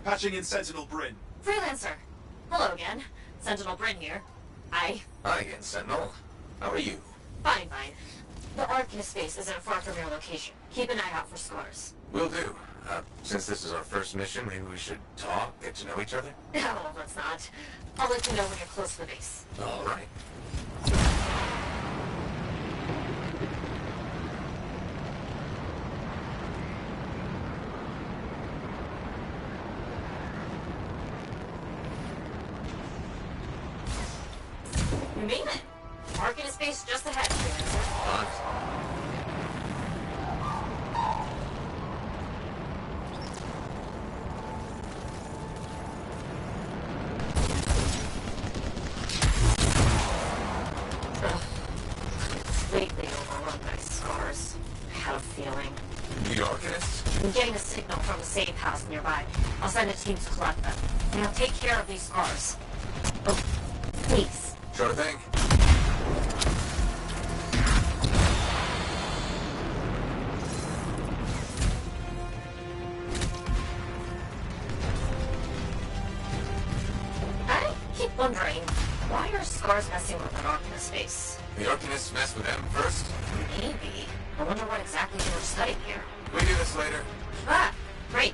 Patching in Sentinel Bryn. Freelancer. Hello again. Sentinel Bryn here. Hi again, Sentinel. How are you? Fine. The Arcanist space isn't far from your location. Keep an eye out for scars. Will do. Since this is our first mission, maybe we should talk, get to know each other? No, let's not. I'll let you know when you're close to the base. All right. You made it. Arcanist space just ahead, Freelancer. Completely overrun by scars. I had a feeling. The Arcanists? I'm getting a signal from a safe house nearby. I'll send a team to collect them. Now take care of these scars. Oh, please. Sure thing. I keep wondering, why are scars messing with an Arcanist space? The Arcanists mess with them first? Maybe. I wonder what exactly they were studying here. We do this later. Ah, great.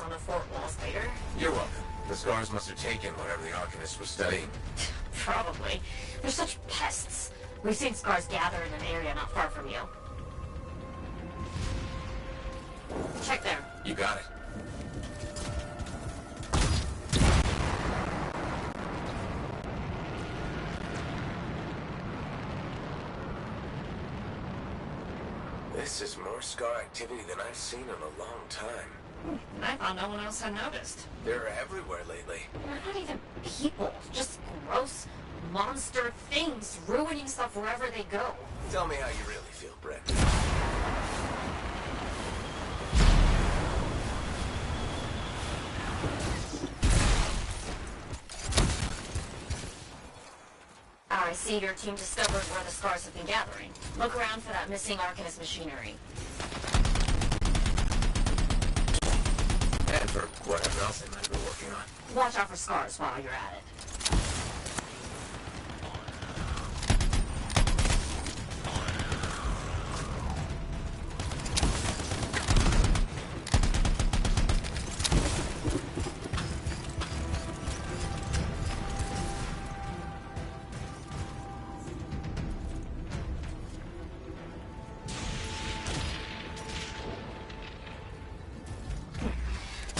On the fort walls later. You're welcome. The scars must have taken whatever the Arcanist was studying. Probably. They're such pests. We've seen scars gather in an area not far from you. Check there. You got it. This is more scar activity than I've seen in a long time. I thought no one else had noticed. They're everywhere lately. They're not even people. Just gross monster things ruining stuff wherever they go. Tell me how you really feel, Brett. I see your team discovered where the scars have been gathering. Look around for that missing Arcanist machinery. And for whatever else they might be working on. Watch out for scars while you're at it.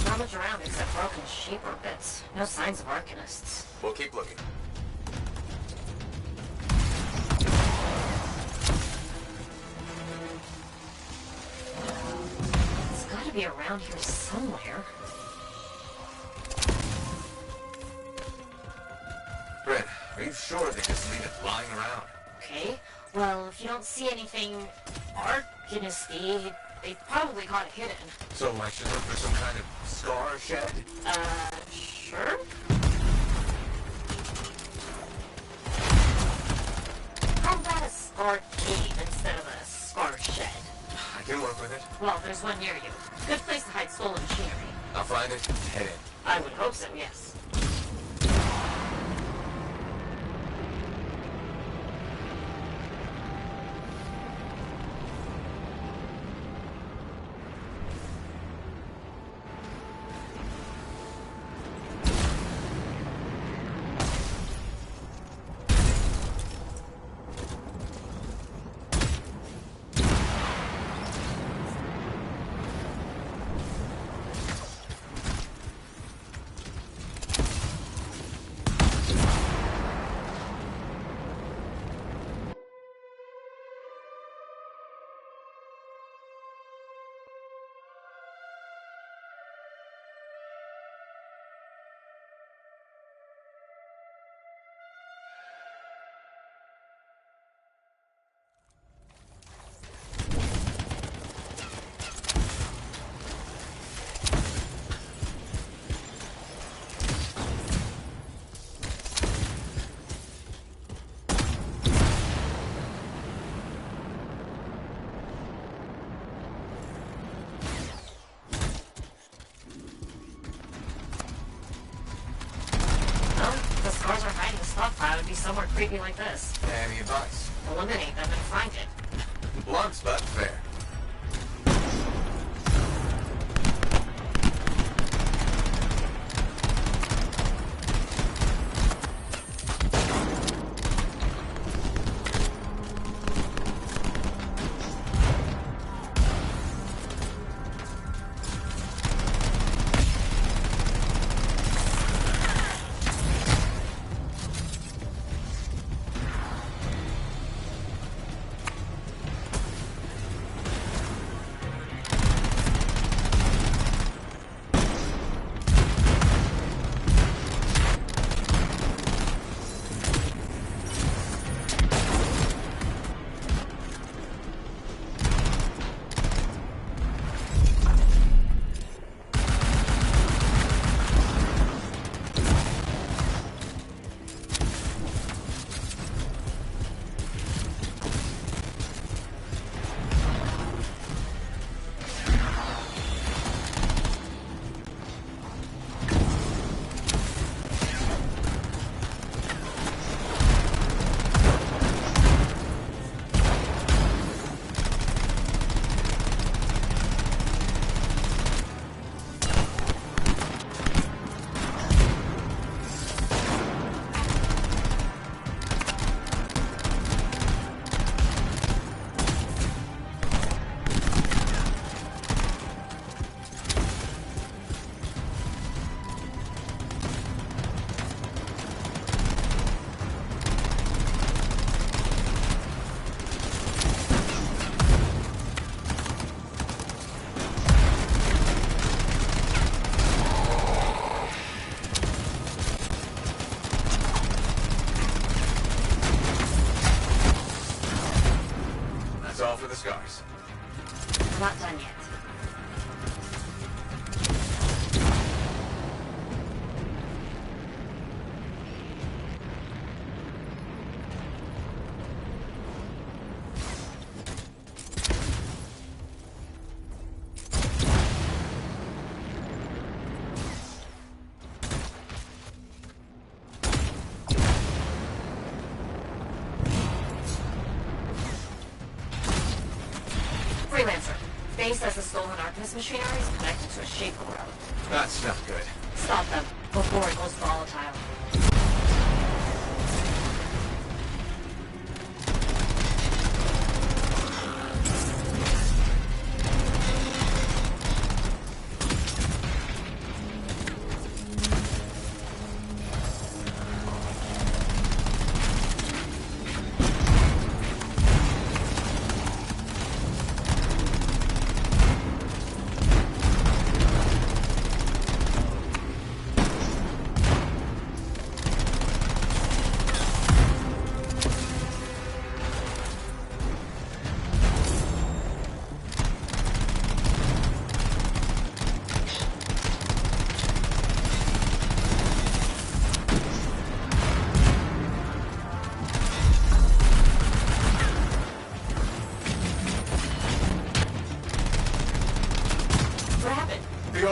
Not much around except broken sheep or bits. No signs of Arcanists. We'll keep looking. It's gotta be around here somewhere. Brett, are you sure they just leave it lying around? Okay, well, if you don't see anything Arcanisty, They probably got it hidden. So I should look for some kind of scar shed? Sure? How about a scar cave instead of a scar shed? I can work with it. Well, there's one near you. Good place to hide stolen machinery. I'll find it. Head in. I would hope so, yes. I would be somewhere creepy like this. Any advice? Eliminate them and find it. Blunt, but fair. All for the scars. I'm not done yet. Freelancer. Base says the stolen Artemis machinery is connected to a shaper road. That's not good. Stop them before it goes volatile.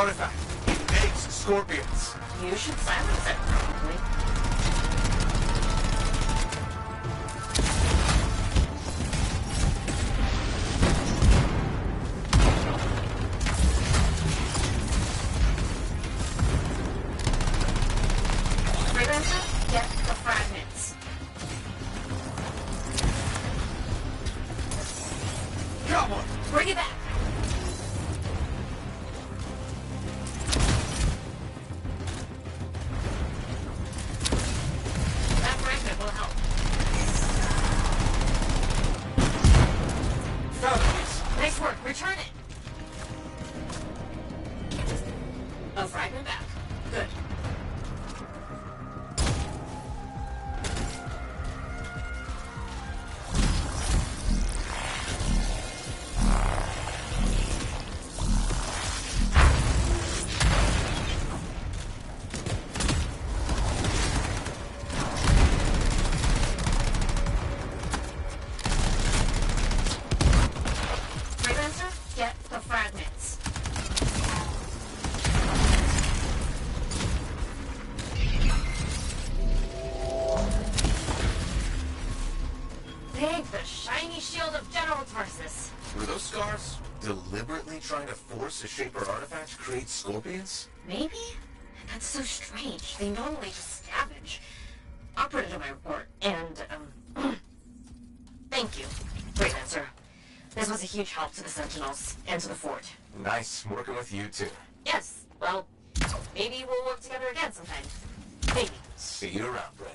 artifact. It makes scorpions. You should silence it, probably. Freelancer, get the fragments. Come on. Bring it back. That fragment will help. Found a piece. Nice work. Return it. A fragment back. Good. Freelancer, get the fragments. Take the shiny shield of General Tarsus. Were those scars deliberately trying to force a Shaper artifact to create scorpions? Maybe? That's so strange. They normally just scavenge. I'll put it in my report. And, thank you, Freelancer. This was a huge help to the Sentinels and to the fort. Nice working with you too. Yes, well, maybe we'll work together again sometime. Maybe. See you around, Bryn.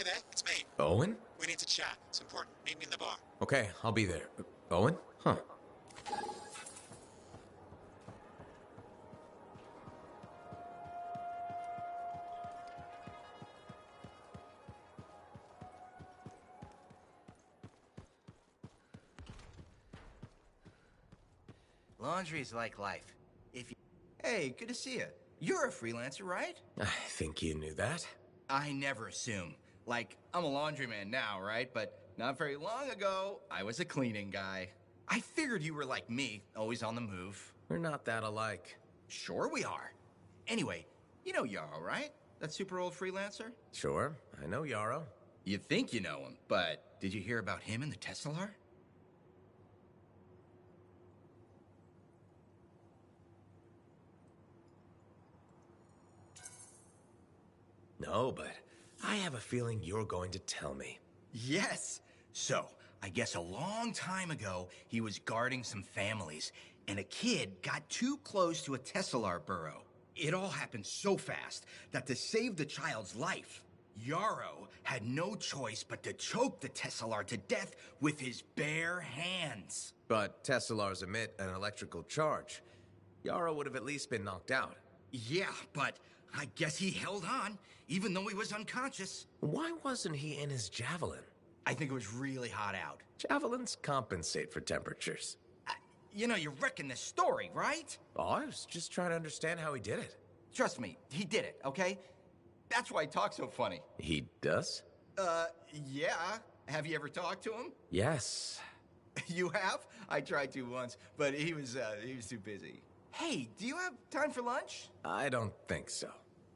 Hey there, it's me. Owen? We need to chat. It's important. Meet me in the bar. Okay, I'll be there. Owen? Huh. Laundry is like life. If you... Hey, good to see you. You're a freelancer, right? I think you knew that. I never assume. Like, I'm a laundryman now, right? But not very long ago, I was a cleaning guy. I figured you were like me, always on the move. We're not that alike. Sure we are. Anyway, you know Yarrow, right? That super old freelancer? Sure, I know Yarrow. You think you know him, but did you hear about him and the Tesla? No, but I have a feeling you're going to tell me. Yes. So, I guess a long time ago, he was guarding some families, and a kid got too close to a Tesla burrow. It all happened so fast that to save the child's life, Yarrow had no choice but to choke the Tesla to death with his bare hands. But Teslars emit an electrical charge. Yarrow would have at least been knocked out. Yeah, but I guess he held on, even though he was unconscious. Why wasn't he in his javelin? I think it was really hot out. Javelins compensate for temperatures. You know, you're wrecking this story, right? Oh, I was just trying to understand how he did it. Trust me, he did it, okay? That's why he talks so funny. He does? Yeah. Have you ever talked to him? Yes. You have? I tried to once, but he was too busy. Hey, do you have time for lunch? I don't think so.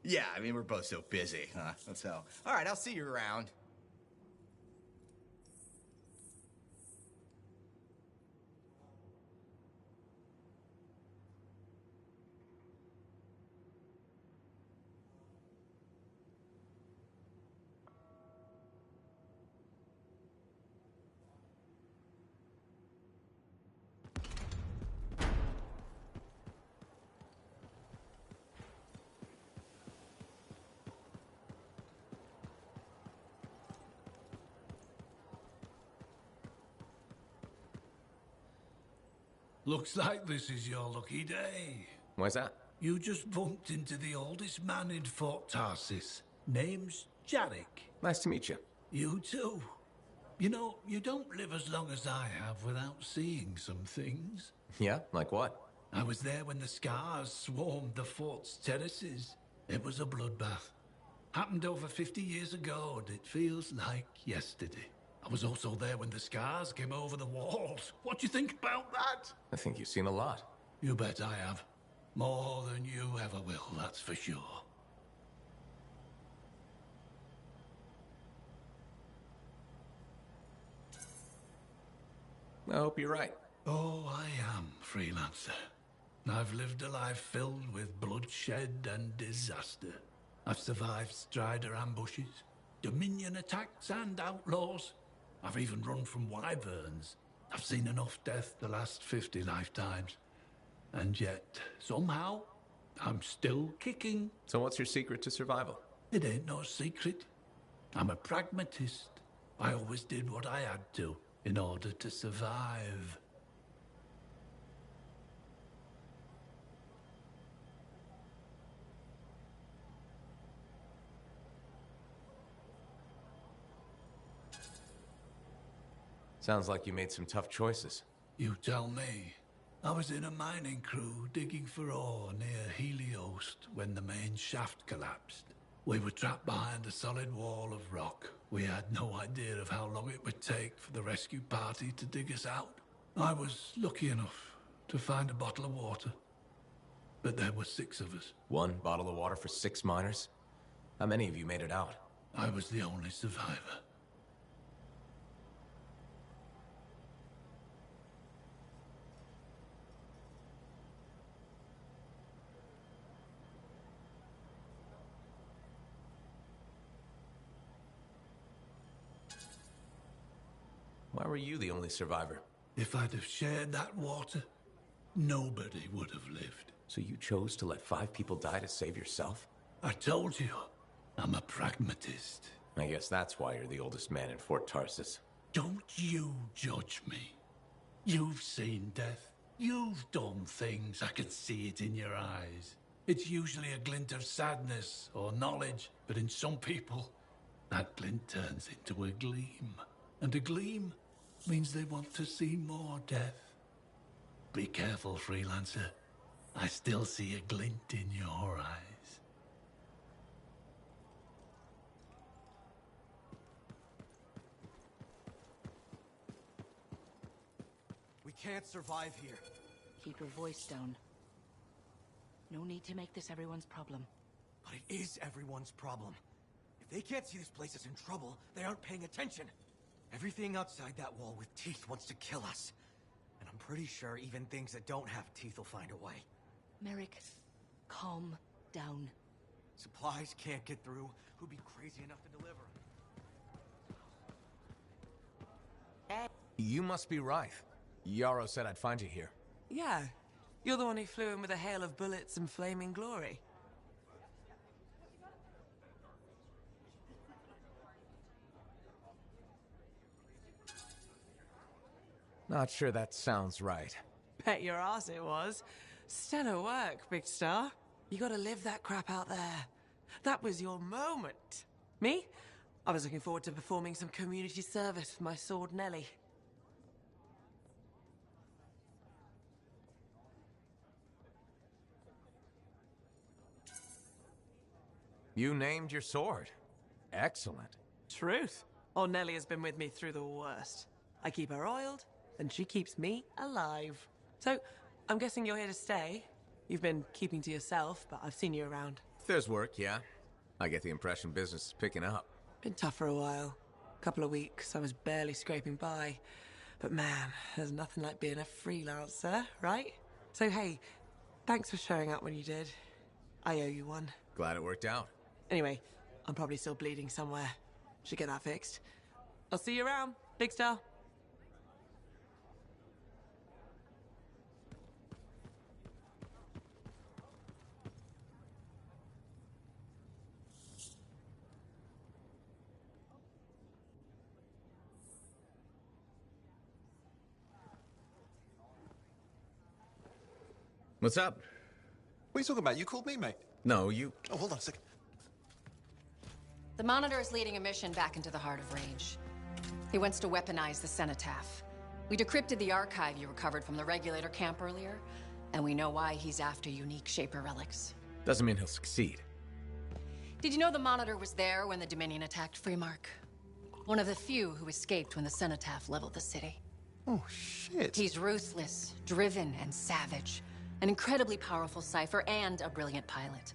Yeah, I mean, we're both so busy, huh? So, all right, I'll see you around. Looks like this is your lucky day. Why's that? You just bumped into the oldest man in Fort Tarsis. Name's Jarek. Nice to meet you. You too. You know, you don't live as long as I have without seeing some things. Yeah? Like what? I was there when the scars swarmed the fort's terraces. It was a bloodbath. Happened over 50 years ago, and it feels like yesterday. I was also there when the scars came over the walls. What do you think about that? I think you've seen a lot. You bet I have. More than you ever will, that's for sure. I hope you're right. Oh, I am, freelancer. I've lived a life filled with bloodshed and disaster. I've survived Strider ambushes, Dominion attacks and outlaws. I've even run from wyverns. I've seen enough death the last 50 lifetimes. And yet, somehow, I'm still kicking. So what's your secret to survival? It ain't no secret. I'm a pragmatist. I always did what I had to in order to survive. Sounds like you made some tough choices. You tell me. I was in a mining crew digging for ore near Heliost when the main shaft collapsed. We were trapped behind a solid wall of rock. We had no idea of how long it would take for the rescue party to dig us out. I was lucky enough to find a bottle of water. But there were 6 of us. 1 bottle of water for 6 miners? How many of you made it out? I was the only survivor. Why were you the only survivor? If I'd have shared that water, nobody would have lived. So you chose to let 5 people die to save yourself? I told you, I'm a pragmatist. I guess that's why you're the oldest man in Fort Tarsus. Don't you judge me. You've seen death. You've done things. I can see it in your eyes. It's usually a glint of sadness or knowledge, but in some people, that glint turns into a gleam. And a gleam means they want to see more death. Be careful, freelancer. I still see a glint in your eyes. We can't survive here. Keep your voice down. No need to make this everyone's problem. But it is everyone's problem. If they can't see this place is in trouble, they aren't paying attention. Everything outside that wall with teeth wants to kill us. And I'm pretty sure even things that don't have teeth will find a way. Merrick, calm down. Supplies can't get through. Who'd be crazy enough to deliver them? You must be right. Yarrow said I'd find you here. Yeah. You're the one who flew in with a hail of bullets and flaming glory. Not sure that sounds right. Bet your ass it was. Stellar work, Big Star. You gotta live that crap out there. That was your moment. Me? I was looking forward to performing some community service for my sword Nelly. You named your sword. Excellent. Truth. Old Nelly has been with me through the worst. I keep her oiled, and she keeps me alive. So, I'm guessing you're here to stay. You've been keeping to yourself, but I've seen you around. There's work, yeah. I get the impression business is picking up. Been tough for a while. Couple of weeks, I was barely scraping by. But man, there's nothing like being a freelancer, right? So hey, thanks for showing up when you did. I owe you one. Glad it worked out. Anyway, I'm probably still bleeding somewhere. Should get that fixed. I'll see you around, Big Star. What's up? What are you talking about? You called me, mate. No, you... Oh, hold on a second. The Monitor is leading a mission back into the heart of Rage. He wants to weaponize the Cenotaph. We decrypted the archive you recovered from the Regulator camp earlier, and we know why he's after unique Shaper relics. Doesn't mean he'll succeed. Did you know the Monitor was there when the Dominion attacked Freemark? One of the few who escaped when the Cenotaph leveled the city. Oh, shit. He's ruthless, driven, and savage. An incredibly powerful cipher and a brilliant pilot.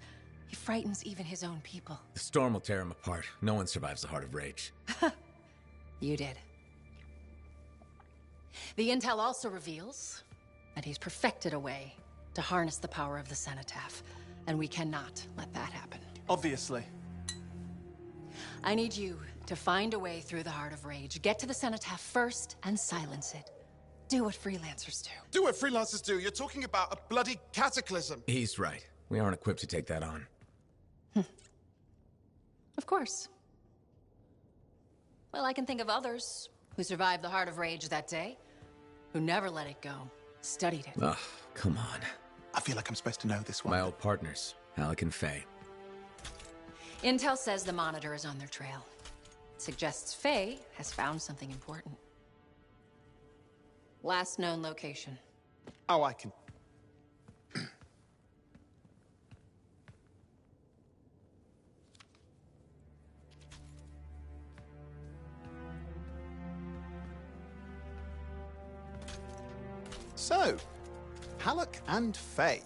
He frightens even his own people. The storm will tear him apart. No one survives the Heart of Rage. You did. The intel also reveals that he's perfected a way to harness the power of the Cenotaph, and we cannot let that happen. Obviously. I need you to find a way through the Heart of Rage, get to the Cenotaph first, and silence it. Do what freelancers do. Do what freelancers do? You're talking about a bloody cataclysm. He's right. We aren't equipped to take that on. Of course. Well, I can think of others who survived the Heart of Rage that day, who never let it go, studied it. Ugh, come on. I feel like I'm supposed to know this one. My old partners, Alec and Faye. Intel says the Monitor is on their trail. It suggests Faye has found something important. Last known location. Oh, I can... So, Halleck and Faye.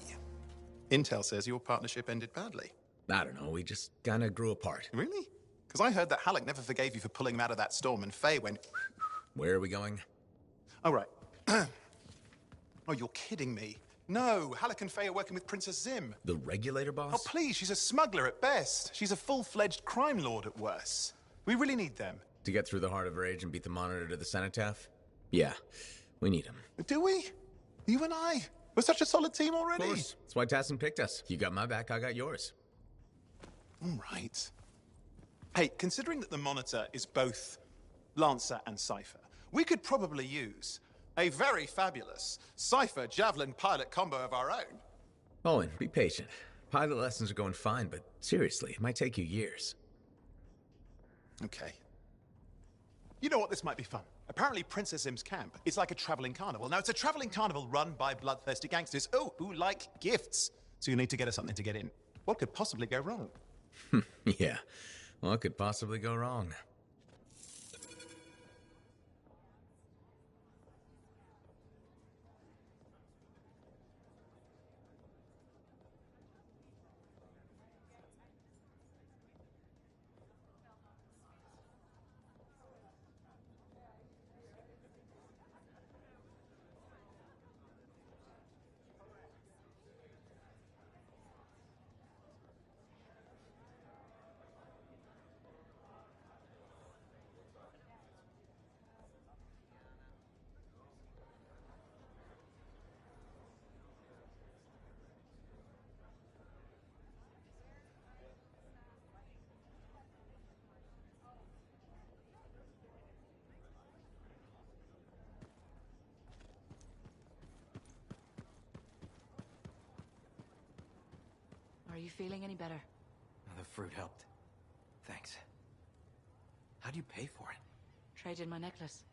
Intel says your partnership ended badly. I don't know, we just kinda grew apart. Really? Because I heard that Halleck never forgave you for pulling him out of that storm, and Faye went... Where are we going? Oh, right. Oh, you're kidding me. No, Halleck and Faye are working with Princess Zim. The Regulator boss? Oh, please, she's a smuggler at best. She's a full-fledged crime lord at worst. We really need them. To get through the Heart of Rage and beat the Monitor to the Cenotaph? Yeah, we need them. Do we? You and I? We're such a solid team already. Of course. That's why Tassin picked us. You got my back, I got yours. All right. Hey, considering that the Monitor is both Lancer and Cypher, we could probably use a very fabulous Cypher Javelin pilot combo of our own. Owen, be patient. Pilot lessons are going fine, but seriously, it might take you years. Okay. You know what? This might be fun. Apparently, Princess Zim's camp is like a traveling carnival. Now, it's a traveling carnival run by bloodthirsty gangsters, who like gifts. So you need to get us something to get in. What could possibly go wrong? Yeah, what could possibly go wrong? Are you feeling any better? The fruit helped. Thanks. How do you pay for it? Traded my necklace.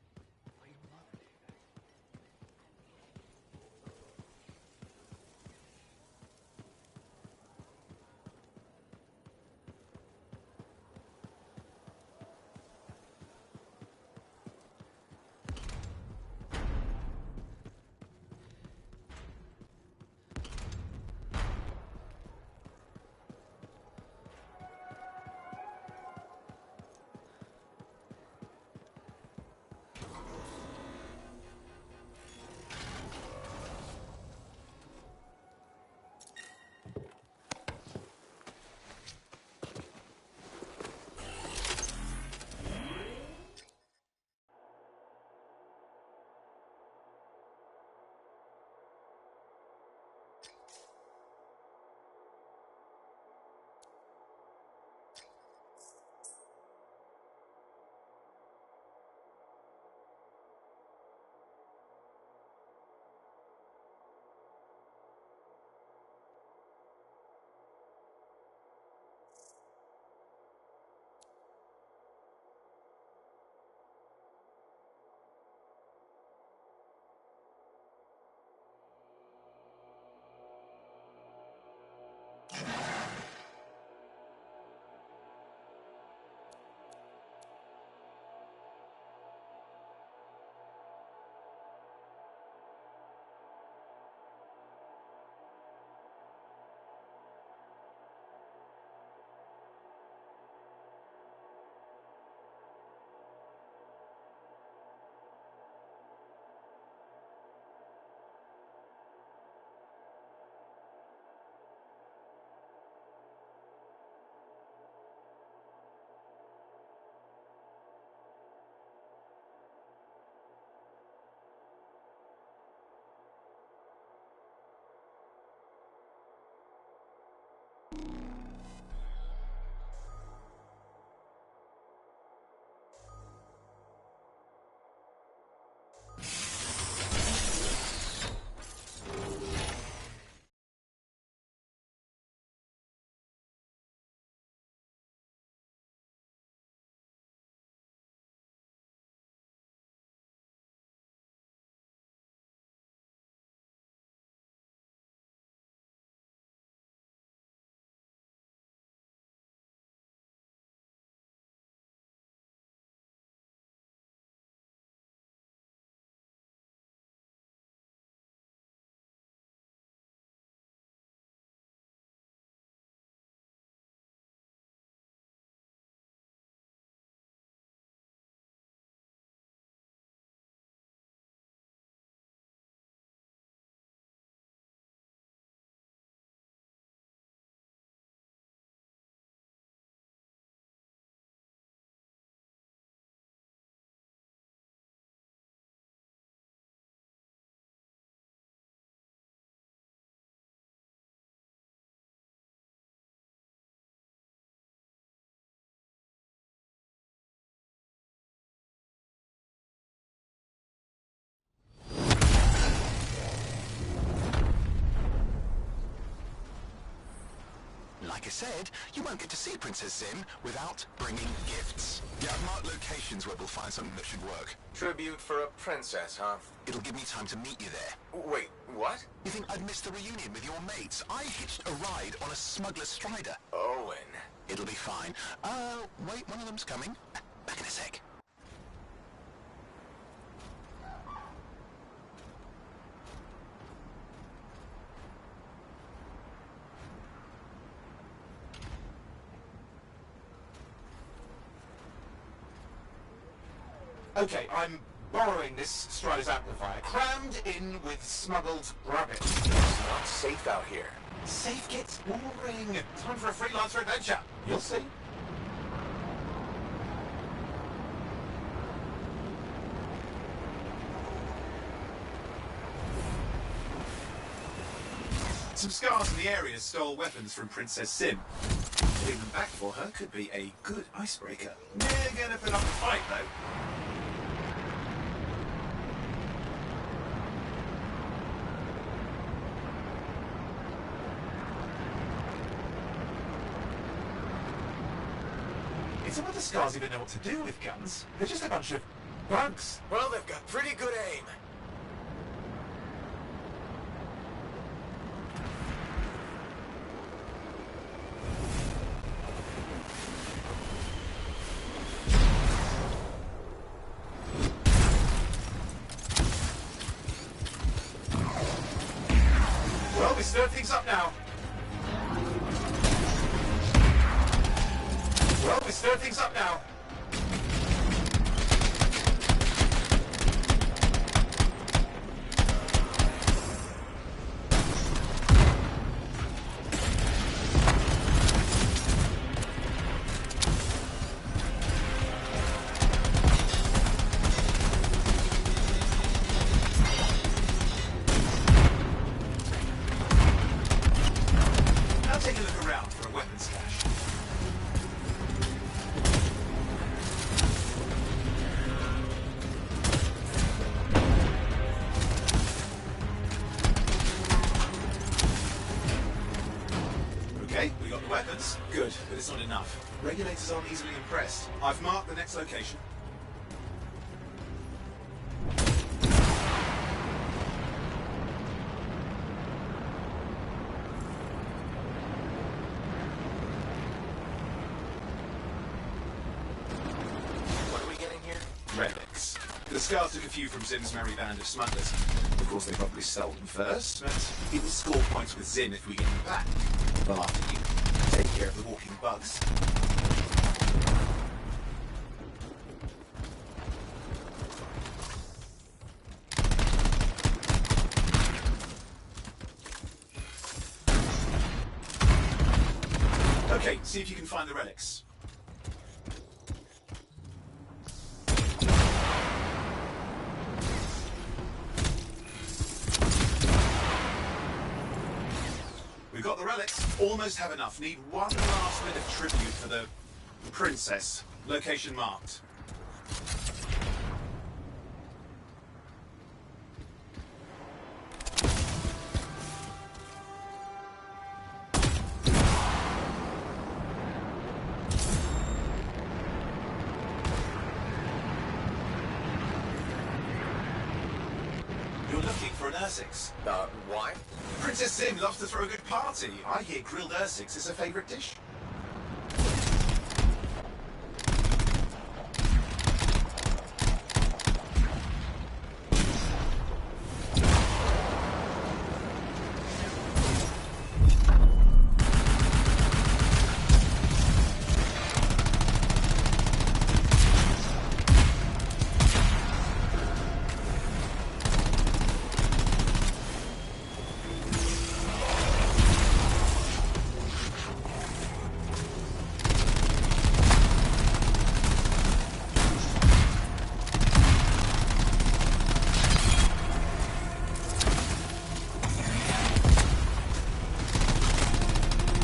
like I said, you won't get to see Princess Zim without bringing gifts. Yeah, I've marked locations where we'll find something that should work. Tribute for a princess, huh? It'll give me time to meet you there. Wait, what? You think I'd miss the reunion with your mates? I hitched a ride on a smuggler's strider. Owen. It'll be fine. Wait, one of them's coming. Back in a sec. Okay, I'm borrowing this Strider's amplifier, crammed in with smuggled rabbit. It's not safe out here. Safe gets boring. Time for a freelancer adventure. You'll see. Some scars in the area stole weapons from Princess Sim. Getting them back for her could be a good icebreaker. Never gonna put up a fight, though. It's a wonder scars even know what to do with guns. They're just a bunch of bugs. Well, they've got pretty good aim. Well, we stirred things up now. Well, we stirred things up now. Now take a look around for a weapons cache. Okay, we got the weapons. Good, but it's not enough. Regulators aren't easily impressed. I've marked the next location. What are we getting here? Relics. The scars took a few from Zim's merry band of smugglers. Of course, they probably sold them first, but it will score points with Zim if we get them back. Well, after you take care of the walking bugs. Okay, see if you can find the relics. We've got the relics. Almost have enough. Need one last bit of tribute for the princess. Location marked. You're looking for an Ursix. Why? Princess Sim loves to throw a good party. I hear grilled Ursix is her favourite dish.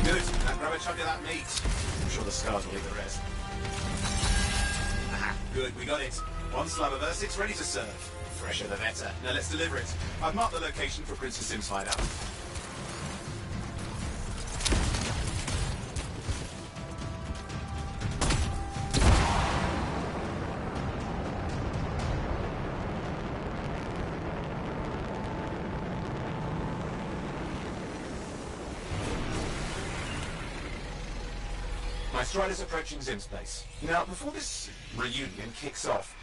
Good. Now grab a chunk of that meat. I'm sure the scars will eat the rest. Aha, good, we got it. One slab of Ursix ready to serve. Fresher the better. Now let's deliver it. I've marked the location for Princess Sim's hideout. My Strider's approaching Zim's place. Now, before this reunion kicks off,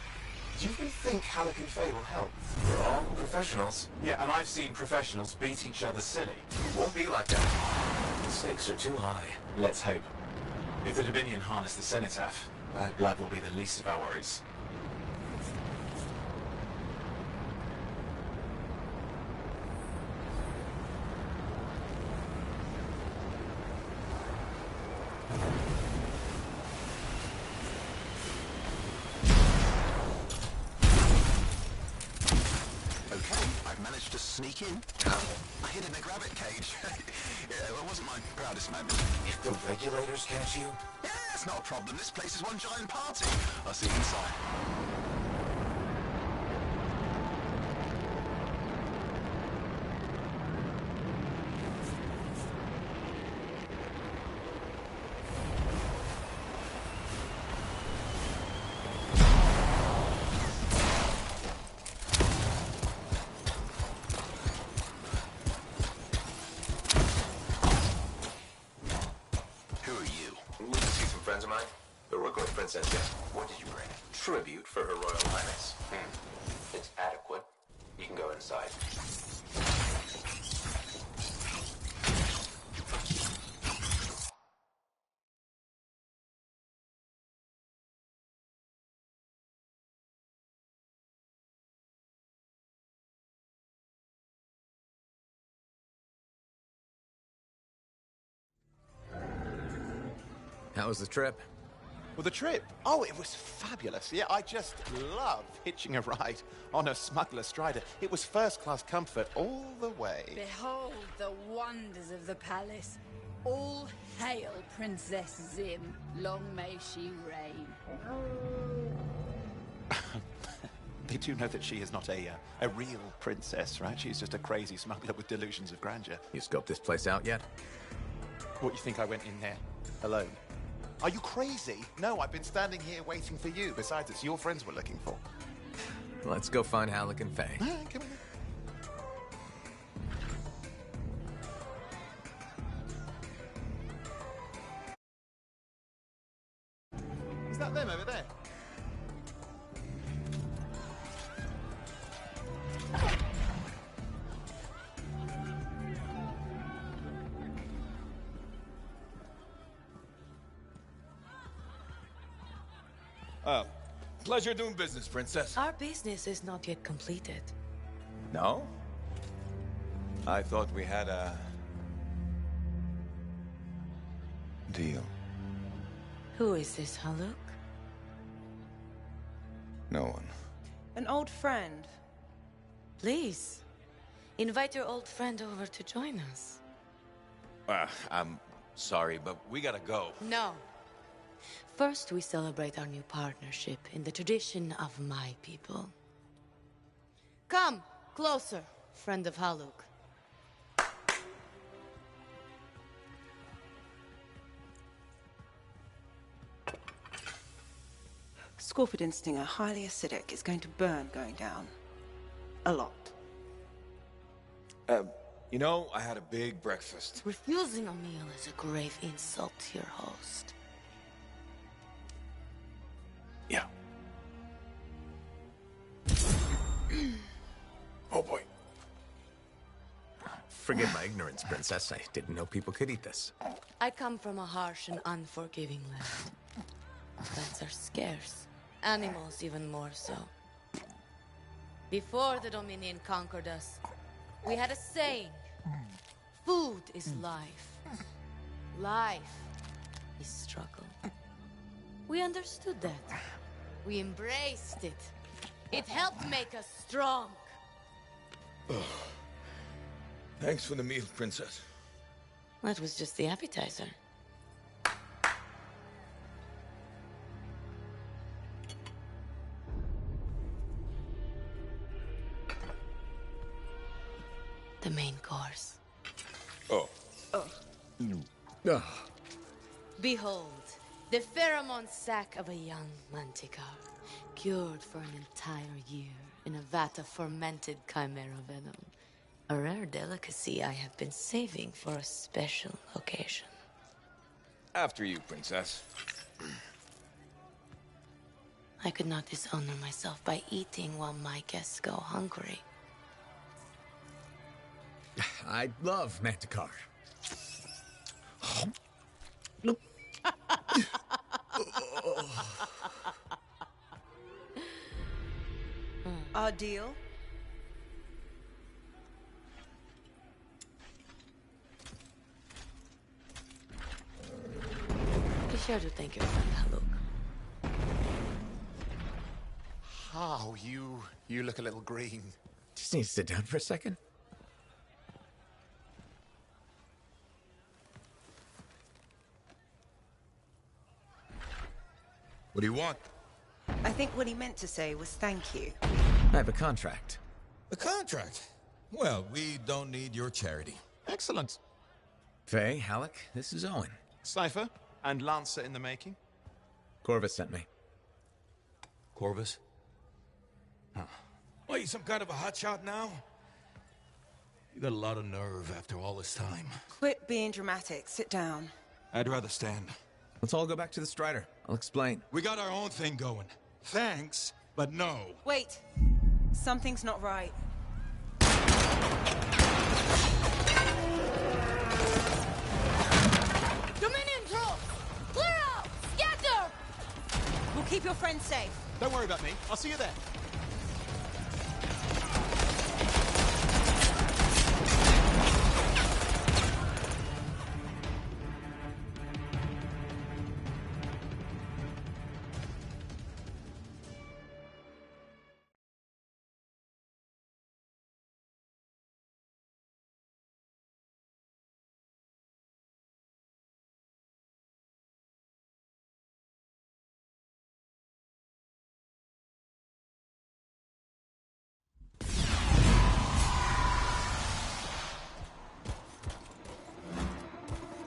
do you really think Halleck and Faye will help? We're all professionals. Yeah, and I've seen professionals beat each other silly. It won't be like that. The stakes are too high. Let's hope. If the Dominion harness the Cenotaph, bad blood will be the least of our worries. To sneak in. I hid in a rabbit cage. Yeah, it wasn't my proudest moment. If the regulators catch you? Yeah, it's not a problem. This place is one giant party. I'll see you inside. Friends of mine? They're working with Princess Zim. What did you bring? Tribute for Her Royal Highness. It's adequate. You can go inside. How was the trip? Well, the trip? Oh, it was fabulous. Yeah, I just love hitching a ride on a smuggler strider. It was first-class comfort all the way. Behold the wonders of the palace. All hail Princess Zim. Long may she reign. They do know that she is not a real princess, right? She's just a crazy smuggler with delusions of grandeur. You scoped this place out yet? What, you think I went in there alone? Are you crazy? No, I've been standing here waiting for you. Besides, it's your friends we're looking for. Let's go find Halleck and Faye. Come on. Is that them over there? Pleasure doing business, Princess. Our business is not yet completed. No? I thought we had a... deal. Who is this, Haluk? No one. An old friend. Please, invite your old friend over to join us. I'm sorry, but we gotta go. No. First, we celebrate our new partnership in the tradition of my people. Come, closer, friend of Haluk. Scorpion stinger, highly acidic. It's going to burn going down. A lot. You know, I had a big breakfast. Refusing a meal is a grave insult to your host. Yeah. Oh boy. Forgive my ignorance, Princess. I didn't know people could eat this. I come from a harsh and unforgiving land. Plants are scarce. Animals even more so. Before the Dominion conquered us, we had a saying. Food is life. Life is struggle. We understood that. We embraced it. It helped make us strong. Thanks for the meal, Princess. That was just the appetizer. The main course. Oh. Behold, the pheromone sac of a young manticore, cured for an entire year in a vat of fermented chimera venom. A rare delicacy I have been saving for a special occasion. After you, Princess. I could not dishonor myself by eating while my guests go hungry. I love Manticore. Our deal? Be sure to thank your friend Haluk. Oh, you look a little green. Just need to sit down for a second. What do you want? I think what he meant to say was thank you. I have a contract. A contract? Well, we don't need your charity. Excellent. Faye, Halleck, this is Owen. Cypher and Lancer in the making. Corvus sent me. Corvus? Huh. What, you some kind of a hotshot now? You got a lot of nerve after all this time. Quit being dramatic. Sit down. I'd rather stand. Let's all go back to the Strider. I'll explain. We got our own thing going. Thanks, but no. Wait. Something's not right. Dominion troops! Clear out! Scatter! We'll keep your friends safe. Don't worry about me. I'll see you there.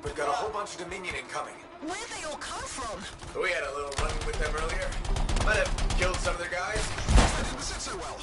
We've got a whole bunch of Dominion incoming. Where'd they all come from? We had a little run with them earlier. Might have killed some of their guys. That didn't sit so well.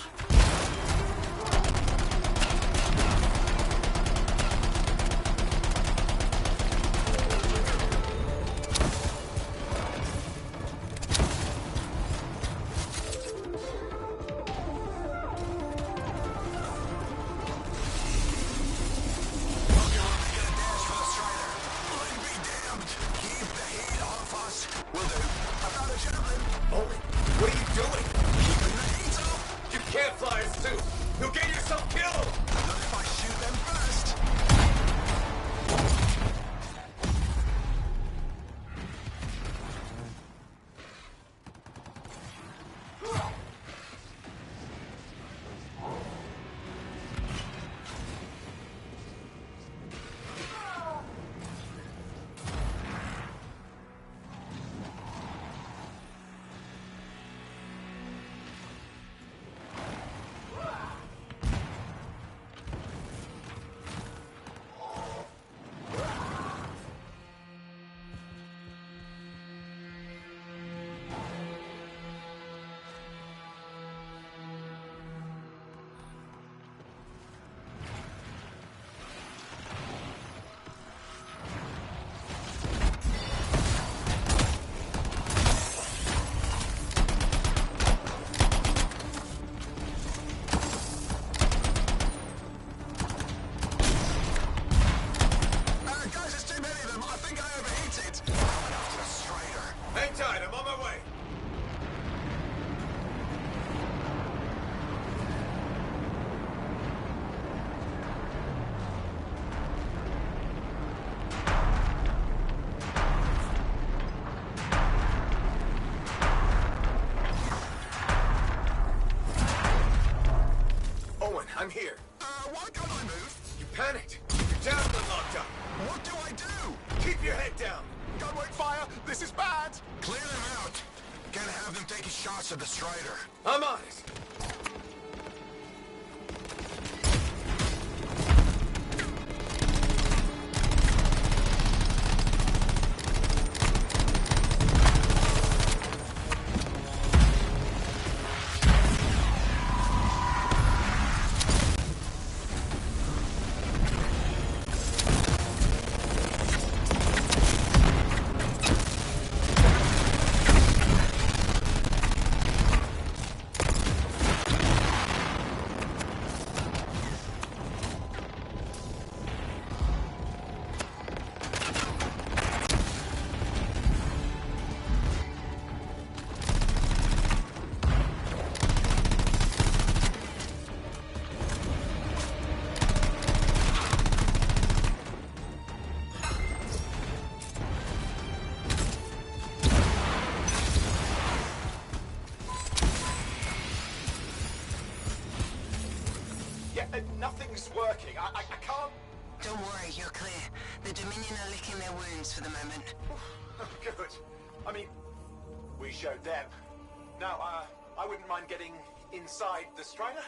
I'm here. Why can't I move? You panicked. You're down and locked up. What do I do? Keep your head down. Gun won't fire. This is bad. Clear them out. Can't have them taking shots at the Strider. I'm on it. Nothing's working. I can't... Don't worry, you're clear. The Dominion are licking their wounds for the moment. Good. I mean, we showed them. Now, I wouldn't mind getting inside the Strider.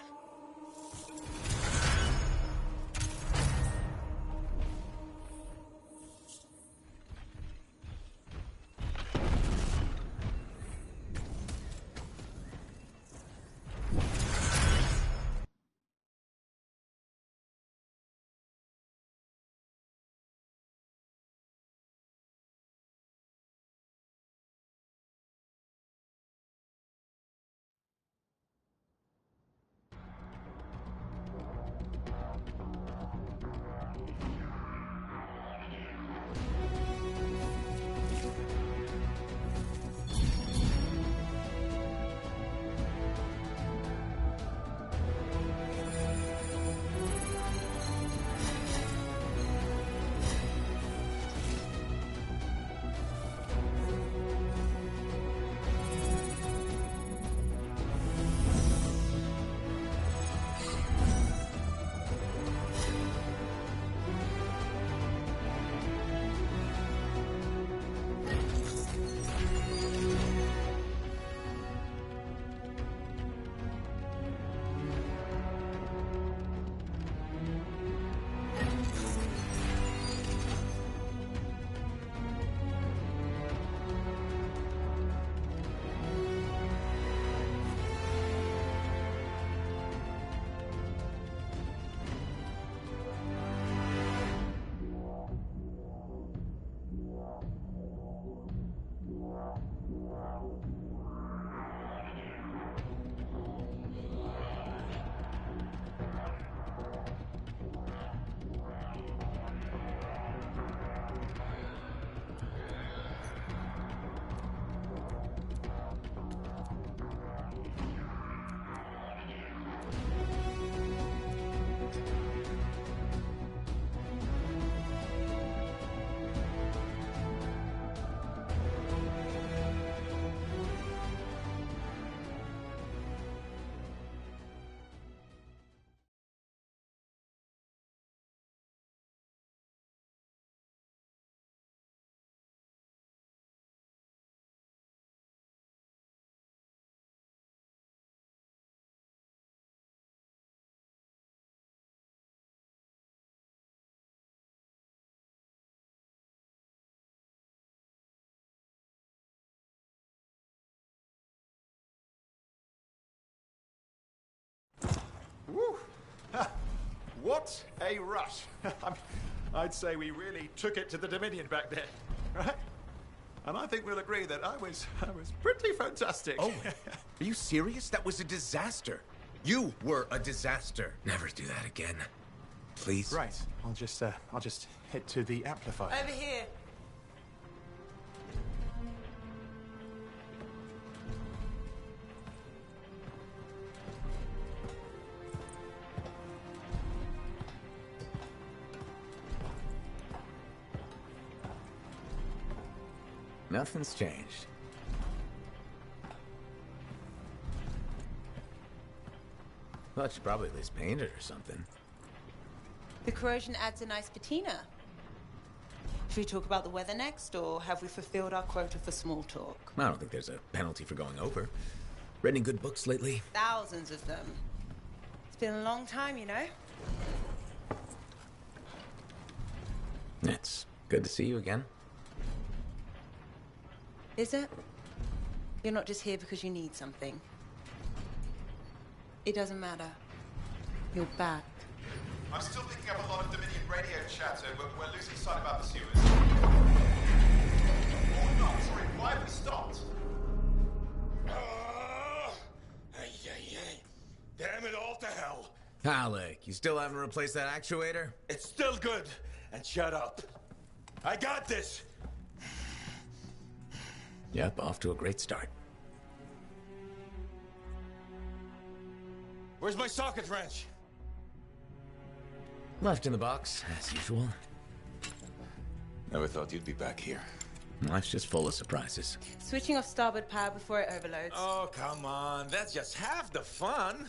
Woo! What a rush! I'd say we really took it to the Dominion back then, right? And I think we'll agree that I was pretty fantastic. Oh, are you serious? That was a disaster. You were a disaster. Never do that again. Please. Right. I'll just head to the amplifier. Over here. Nothing's changed. Well, I should probably at least paint it or something. The corrosion adds a nice patina. Should we talk about the weather next, or have we fulfilled our quota for small talk? I don't think there's a penalty for going over. Read any good books lately? Thousands of them. It's been a long time, you know? It's good to see you again. Is it? You're not just here because you need something. It doesn't matter. You're back. I'm still picking up a lot of Dominion radio chatter, but we're losing sight about the sewers. Oh, no, sorry, why have we stopped? Damn it all to hell. Alec, you still haven't replaced that actuator? It's still good. And shut up. I got this. Yep, off to a great start. Where's my socket wrench? Left in the box, as usual. Never thought you'd be back here. Life's just full of surprises. Switching off starboard power before it overloads. Oh, come on. That's just half the fun.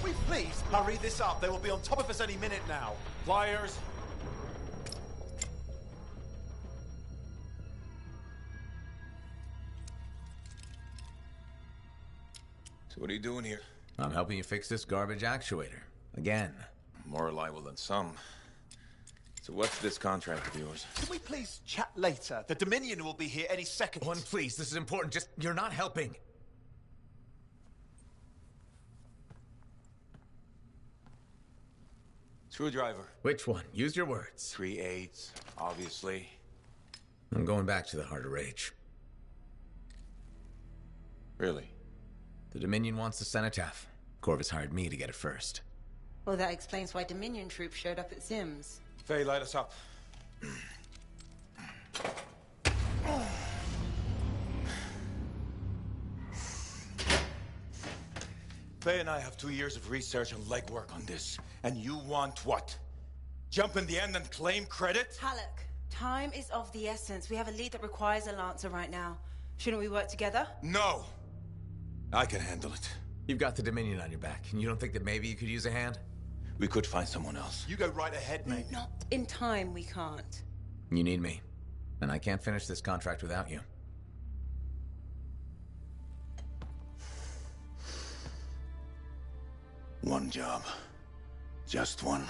we please hurry this up? They will be on top of us any minute now. Pliers. So what are you doing here? I'm helping you fix this garbage actuator. Again. More reliable than some. So what's this contract of yours? Can we please chat later? The Dominion will be here any second. One, please, this is important. Just, you're not helping. Screwdriver. Which one? Use your words. 3/8, obviously. I'm going back to the Heart of Rage. Really? The Dominion wants the cenotaph. Corvus hired me to get it first. Well, that explains why Dominion troops showed up at Zim's. Faye, light us up. Faye and I have 2 years of research and legwork on this. And you want what? Jump in the end and claim credit? Halleck, time is of the essence. We have a lead that requires a Lancer right now. Shouldn't we work together? No! I can handle it. You've got the Dominion on your back, and you don't think that maybe you could use a hand? We could find someone else. You go right ahead, mate. Not in time, we can't. You need me. And I can't finish this contract without you. One job. Just one.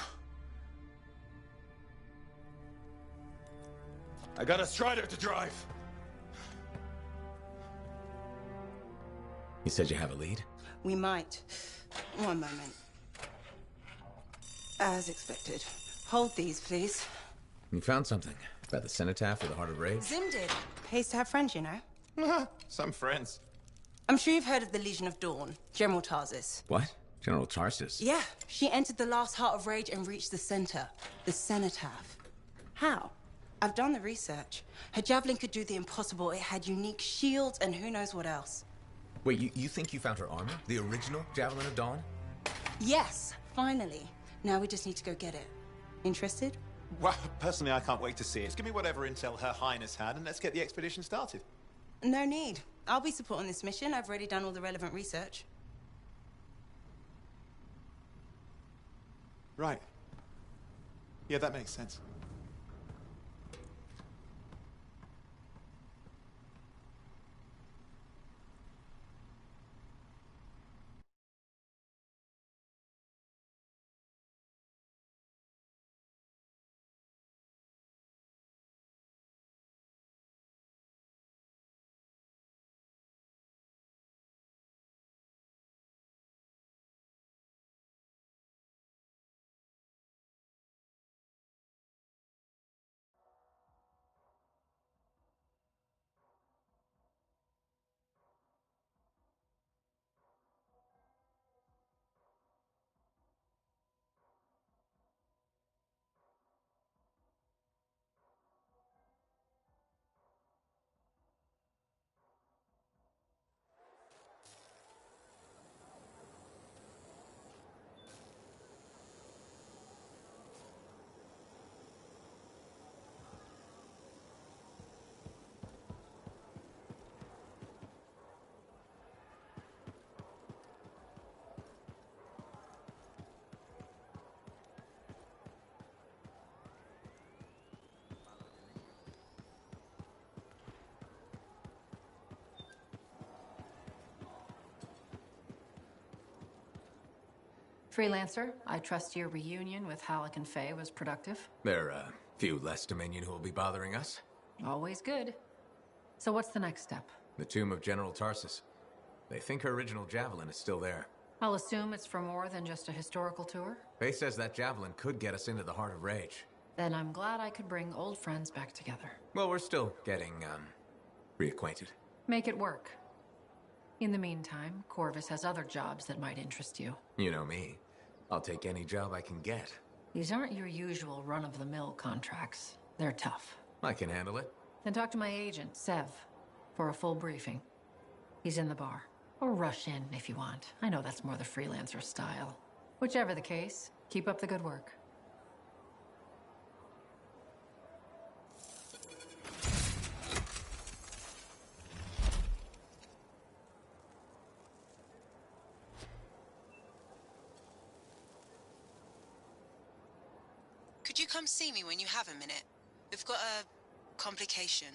I got a Strider to drive. You said you have a lead? We might. One moment. As expected. Hold these, please. You found something. About the cenotaph or the Heart of Rage? Zim did. Pays to have friends, you know. Some friends. I'm sure you've heard of the Legion of Dawn, General Tarsis. What? General Tarsis? Yeah, she entered the last Heart of Rage and reached the center, the cenotaph. How? I've done the research. Her javelin could do the impossible. It had unique shields and who knows what else. Wait, you think you found her armor? The original Javelin of Dawn? Yes, finally. Now we just need to go get it. Interested? Well, personally, I can't wait to see it. Just give me whatever intel Her Highness had, and let's get the expedition started. No need. I'll be supporting this mission. I've already done all the relevant research. Right. Yeah, that makes sense. Freelancer, I trust your reunion with Halleck and Faye was productive. There are a few less Dominion who will be bothering us. Always good. So what's the next step? The tomb of General Tarsis. They think her original javelin is still there. I'll assume it's for more than just a historical tour. Faye says that javelin could get us into the Heart of Rage. Then I'm glad I could bring old friends back together. Well, we're still getting, reacquainted. Make it work. In the meantime, Corvus has other jobs that might interest you. You know me. I'll take any job I can get. These aren't your usual run-of-the-mill contracts. They're tough. I can handle it. Then talk to my agent, Sev, for a full briefing. He's in the bar. Or rush in if you want. I know that's more the freelancer style. Whichever the case, keep up the good work. Could you come see me when you have a minute? We've got a complication.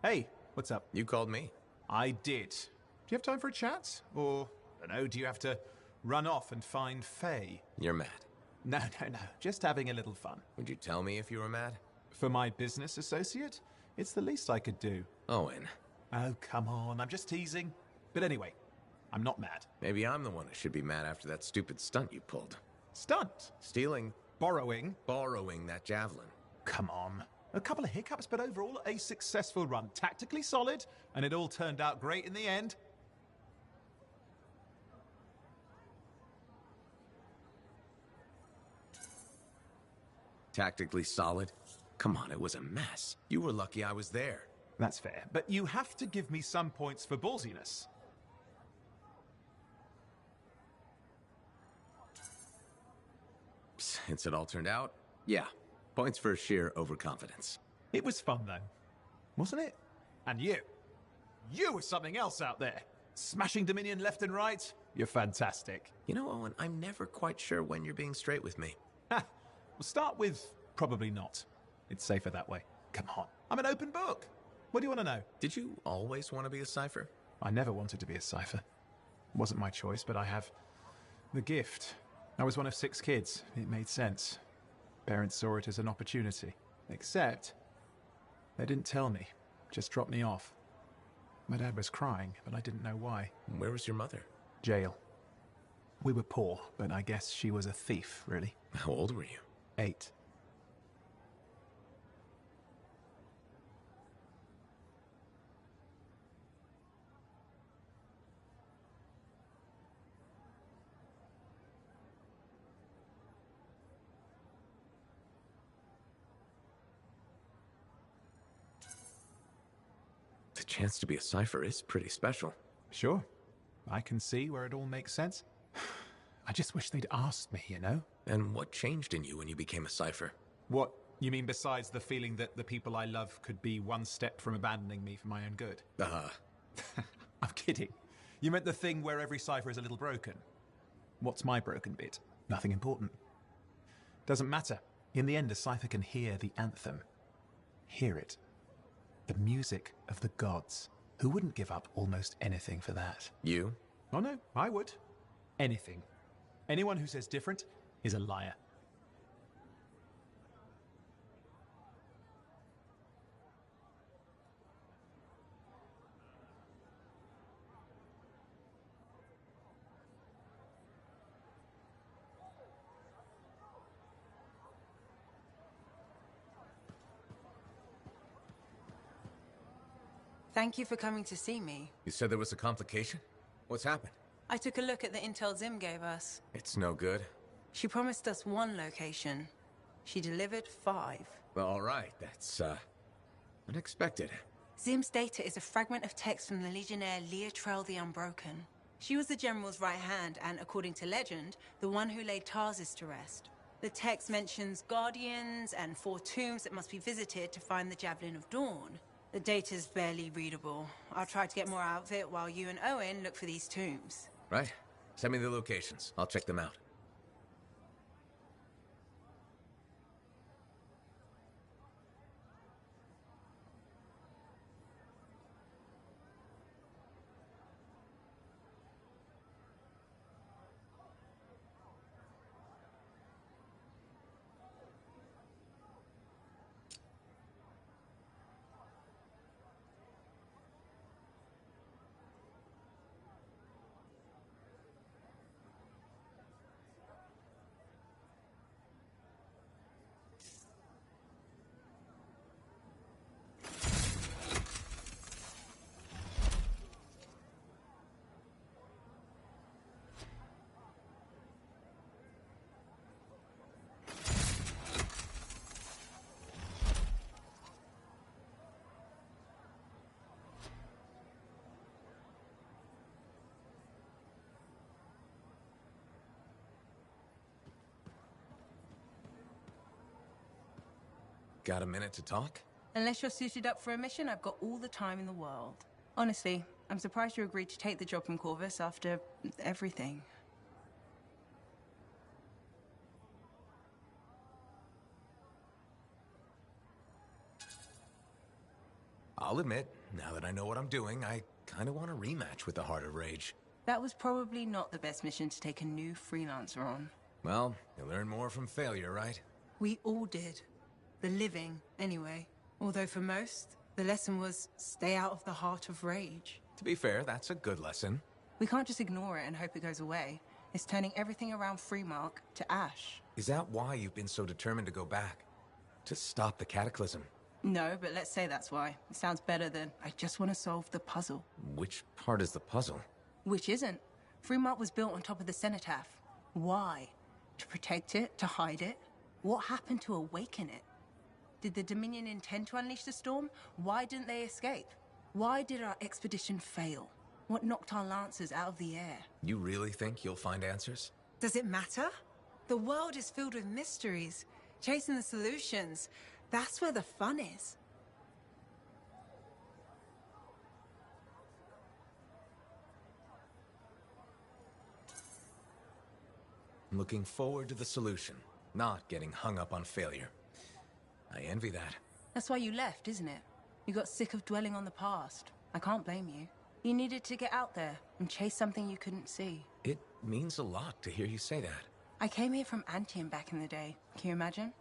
Hey, what's up? You called me. I did. Do you have time for a chat? Or, I don't know, do you have to run off and find Faye? You're mad. No. Just having a little fun. Would you tell me if you were mad? For my business associate? It's the least I could do. Owen. Oh, come on. I'm just teasing. But anyway, I'm not mad. Maybe I'm the one who should be mad after that stupid stunt you pulled. Stunt? Stealing. Borrowing? Borrowing that javelin. Come on. A couple of hiccups, but overall a successful run. Tactically solid, and it all turned out great in the end. Tactically solid? Come on, it was a mess. You were lucky I was there. That's fair, but you have to give me some points for ballsiness. Since it all turned out, yeah. Points for sheer overconfidence. It was fun, though. Wasn't it? And you. You were something else out there. Smashing Dominion left and right. You're fantastic. You know, Owen, I'm never quite sure when you're being straight with me. Ha! We'll start with probably not. It's safer that way. Come on. I'm an open book. What do you want to know? Did you always want to be a cipher? I never wanted to be a cipher. It wasn't my choice, but I have the gift. I was one of 6 kids. It made sense. Parents saw it as an opportunity. Except, they didn't tell me. Just dropped me off. My dad was crying, but I didn't know why. Where was your mother? Jail. We were poor, but I guess she was a thief, really. How old were you? 8. The chance to be a cipher is pretty special. Sure. I can see where it all makes sense. I just wish they'd asked me, you know? And what changed in you when you became a cipher? What? You mean besides the feeling that the people I love could be one step from abandoning me for my own good? I'm kidding. You meant the thing where every cipher is a little broken. What's my broken bit? Nothing important. Doesn't matter. In the end, a cipher can hear the anthem. Hear it. The music of the gods. Who wouldn't give up almost anything for that? You? Oh no, I would. Anything. Anyone who says different is a liar. Thank you for coming to see me. You said there was a complication? What's happened? I took a look at the intel Zim gave us. It's no good. She promised us 1 location. She delivered 5. Well, all right, that's, unexpected. Zim's data is a fragment of text from the Legionnaire Leotrel the Unbroken. She was the General's right hand and, according to legend, the one who laid Tarsus to rest. The text mentions guardians and 4 tombs that must be visited to find the Javelin of Dawn. The data's barely readable. I'll try to get more out of it while you and Owen look for these tombs. Right. Send me the locations. I'll check them out. Got a minute to talk? Unless you're suited up for a mission, I've got all the time in the world. Honestly, I'm surprised you agreed to take the job from Corvus after everything. I'll admit, now that I know what I'm doing, I kind of want a rematch with the Heart of Rage. That was probably not the best mission to take a new freelancer on. Well, you learn more from failure, right? We all did. The living, anyway. Although for most, the lesson was stay out of the Heart of Rage. To be fair, that's a good lesson. We can't just ignore it and hope it goes away. It's turning everything around Freemark to ash. Is that why you've been so determined to go back? To stop the Cataclysm? No, but let's say that's why. It sounds better than, I just want to solve the puzzle. Which part is the puzzle? Which isn't. Freemark was built on top of the cenotaph. Why? To protect it? To hide it? What happened to awaken it? Did the Dominion intend to unleash the storm? Why didn't they escape? Why did our expedition fail? What knocked our lancers out of the air? You really think you'll find answers? Does it matter? The world is filled with mysteries. Chasing the solutions, that's where the fun is. I'm looking forward to the solution, not getting hung up on failure. I envy that. That's why you left, isn't it? You got sick of dwelling on the past. I can't blame you. You needed to get out there and chase something you couldn't see. It means a lot to hear you say that. I came here from Anthem back in the day. Can you imagine?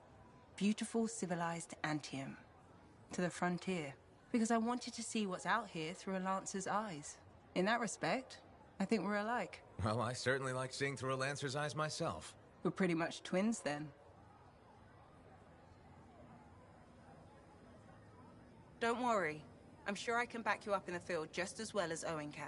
Beautiful, civilized Anthem. To the frontier. Because I wanted to see what's out here through a Lancer's eyes. In that respect, I think we're alike. Well, I certainly like seeing through a Lancer's eyes myself. We're pretty much twins then. Don't worry. I'm sure I can back you up in the field just as well as Owen can.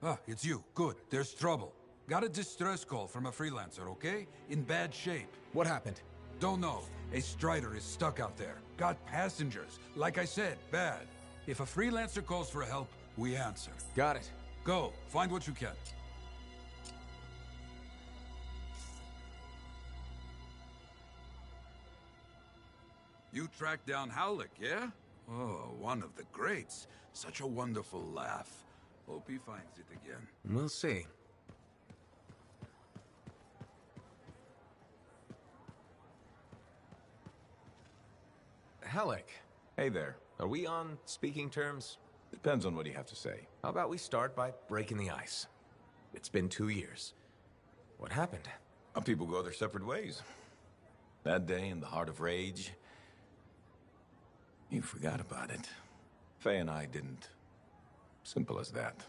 Ah, it's you. Good. There's trouble. Got a distress call from a freelancer, okay? In bad shape. What happened? Don't know. A Strider is stuck out there. Got passengers. Like I said, bad. If a freelancer calls for help, we answer. Got it. Go. Find what you can. You tracked down Howlick, yeah? Oh, one of the greats. Such a wonderful laugh. Hope he finds it again. We'll see. Halleck. Hey there. Are we on speaking terms? Depends on what you have to say. How about we start by breaking the ice? It's been 2 years. What happened? People go their separate ways. That day in the Heart of Rage, you forgot about it. Faye and I didn't. Simple as that.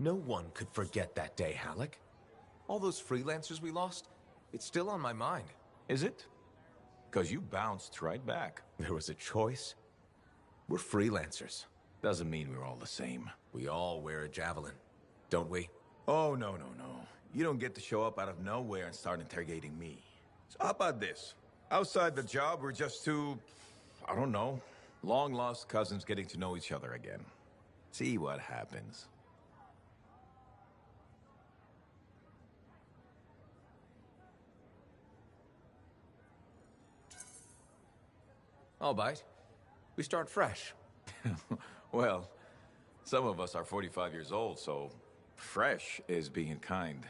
No one could forget that day, Halleck. All those freelancers we lost, it's still on my mind. Is it? Because you bounced right back. There was a choice. We're freelancers. Doesn't mean we're all the same. We all wear a javelin, don't we? Oh, no. You don't get to show up out of nowhere and start interrogating me. So how about this? Outside the job, we're just two, I don't know, long-lost cousins getting to know each other again. See what happens. I'll bite. We start fresh. Well, some of us are 45 years old, so fresh is being kind.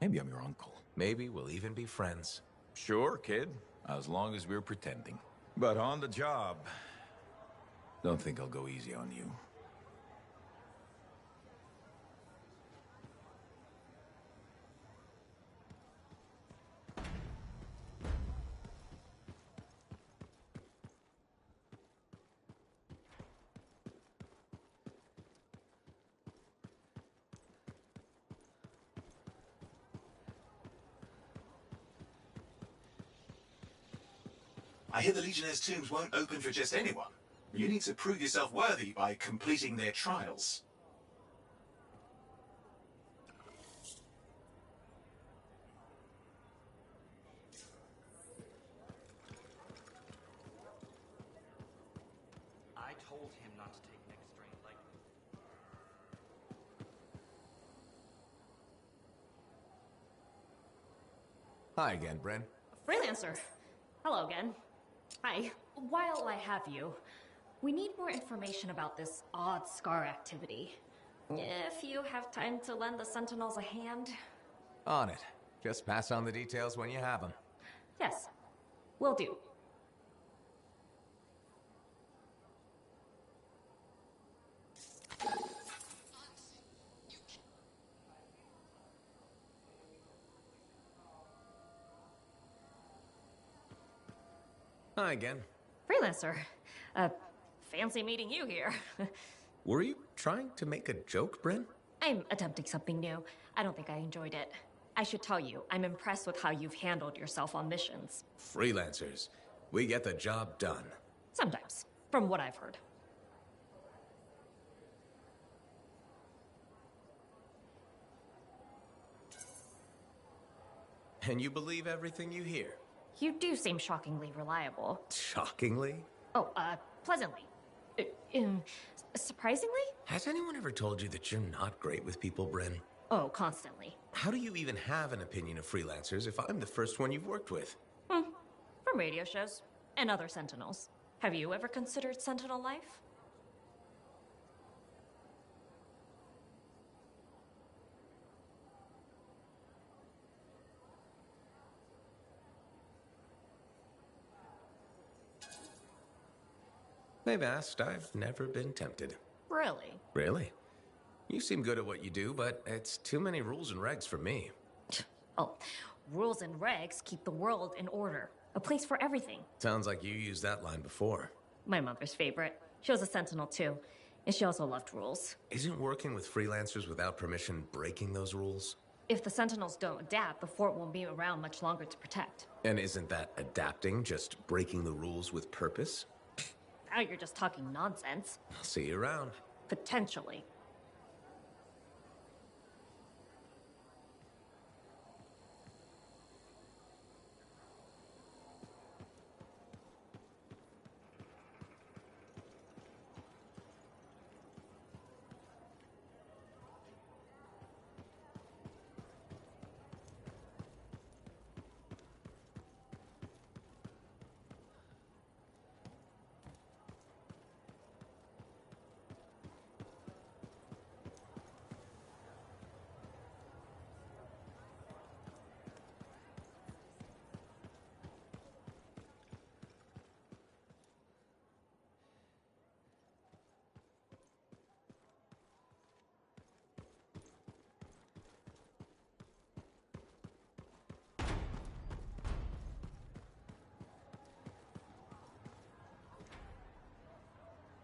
Maybe I'm your uncle. Maybe we'll even be friends. Sure, kid. As long as we're pretending. But on the job, don't think I'll go easy on you. I hear the Legionnaire's tombs won't open for just anyone. You need to prove yourself worthy by completing their trials. I told him not to take next strain lightly. Hi again, Bryn. Freelancer. Hello again. Hi. While I have you, we need more information about this odd scar activity. If you have time to lend the Sentinels a hand. On it. Just pass on the details when you have them. Yes, will do. Hi again. Freelancer. Fancy meeting you here. Were you trying to make a joke, Bryn? I'm attempting something new. I don't think I enjoyed it. I should tell you, I'm impressed with how you've handled yourself on missions. Freelancers. We get the job done. Sometimes, from what I've heard. And you believe everything you hear? You do seem shockingly reliable. Shockingly? Oh, pleasantly. Surprisingly? Has anyone ever told you that you're not great with people, Bryn? Oh, constantly. How do you even have an opinion of freelancers if I'm the first one you've worked with? From radio shows and other Sentinels. Have you ever considered Sentinel life? They've asked. I've never been tempted. Really? Really? You seem good at what you do, but it's too many rules and regs for me. Oh, rules and regs keep the world in order. A place for everything. Sounds like you used that line before. My mother's favorite. She was a Sentinel too, and she also loved rules. Isn't working with freelancers without permission breaking those rules? If the Sentinels don't adapt, the fort won't be around much longer to protect. And isn't that adapting just breaking the rules with purpose? Now you're just talking nonsense. I'll see you around. Potentially.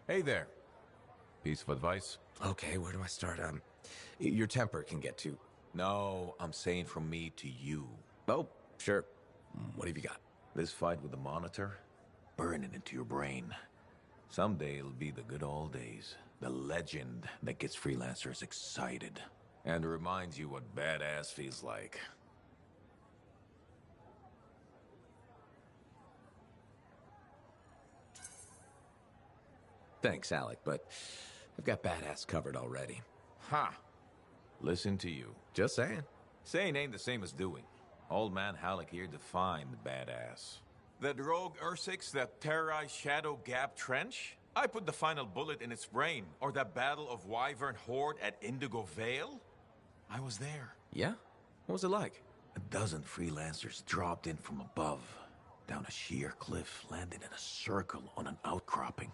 Hey there. Piece of advice? Okay, where do I start? Your temper can get to. No, I'm saying from me to you. Oh, sure. What have you got? This fight with the Monitor, burn it into your brain. Someday it'll be the good old days. The legend that gets freelancers excited. And reminds you what badass feels like. Thanks, Alec, but I've got badass covered already. Ha! Listen to you. Just saying. Saying ain't the same as doing. Old man Halleck here defined badass. That rogue Ursix that terrorized Shadow Gap Trench? I put the final bullet in its brain. Or that battle of Wyvern Horde at Indigo Vale? I was there. Yeah? What was it like? A dozen freelancers dropped in from above. Down a sheer cliff, landed in a circle on an outcropping.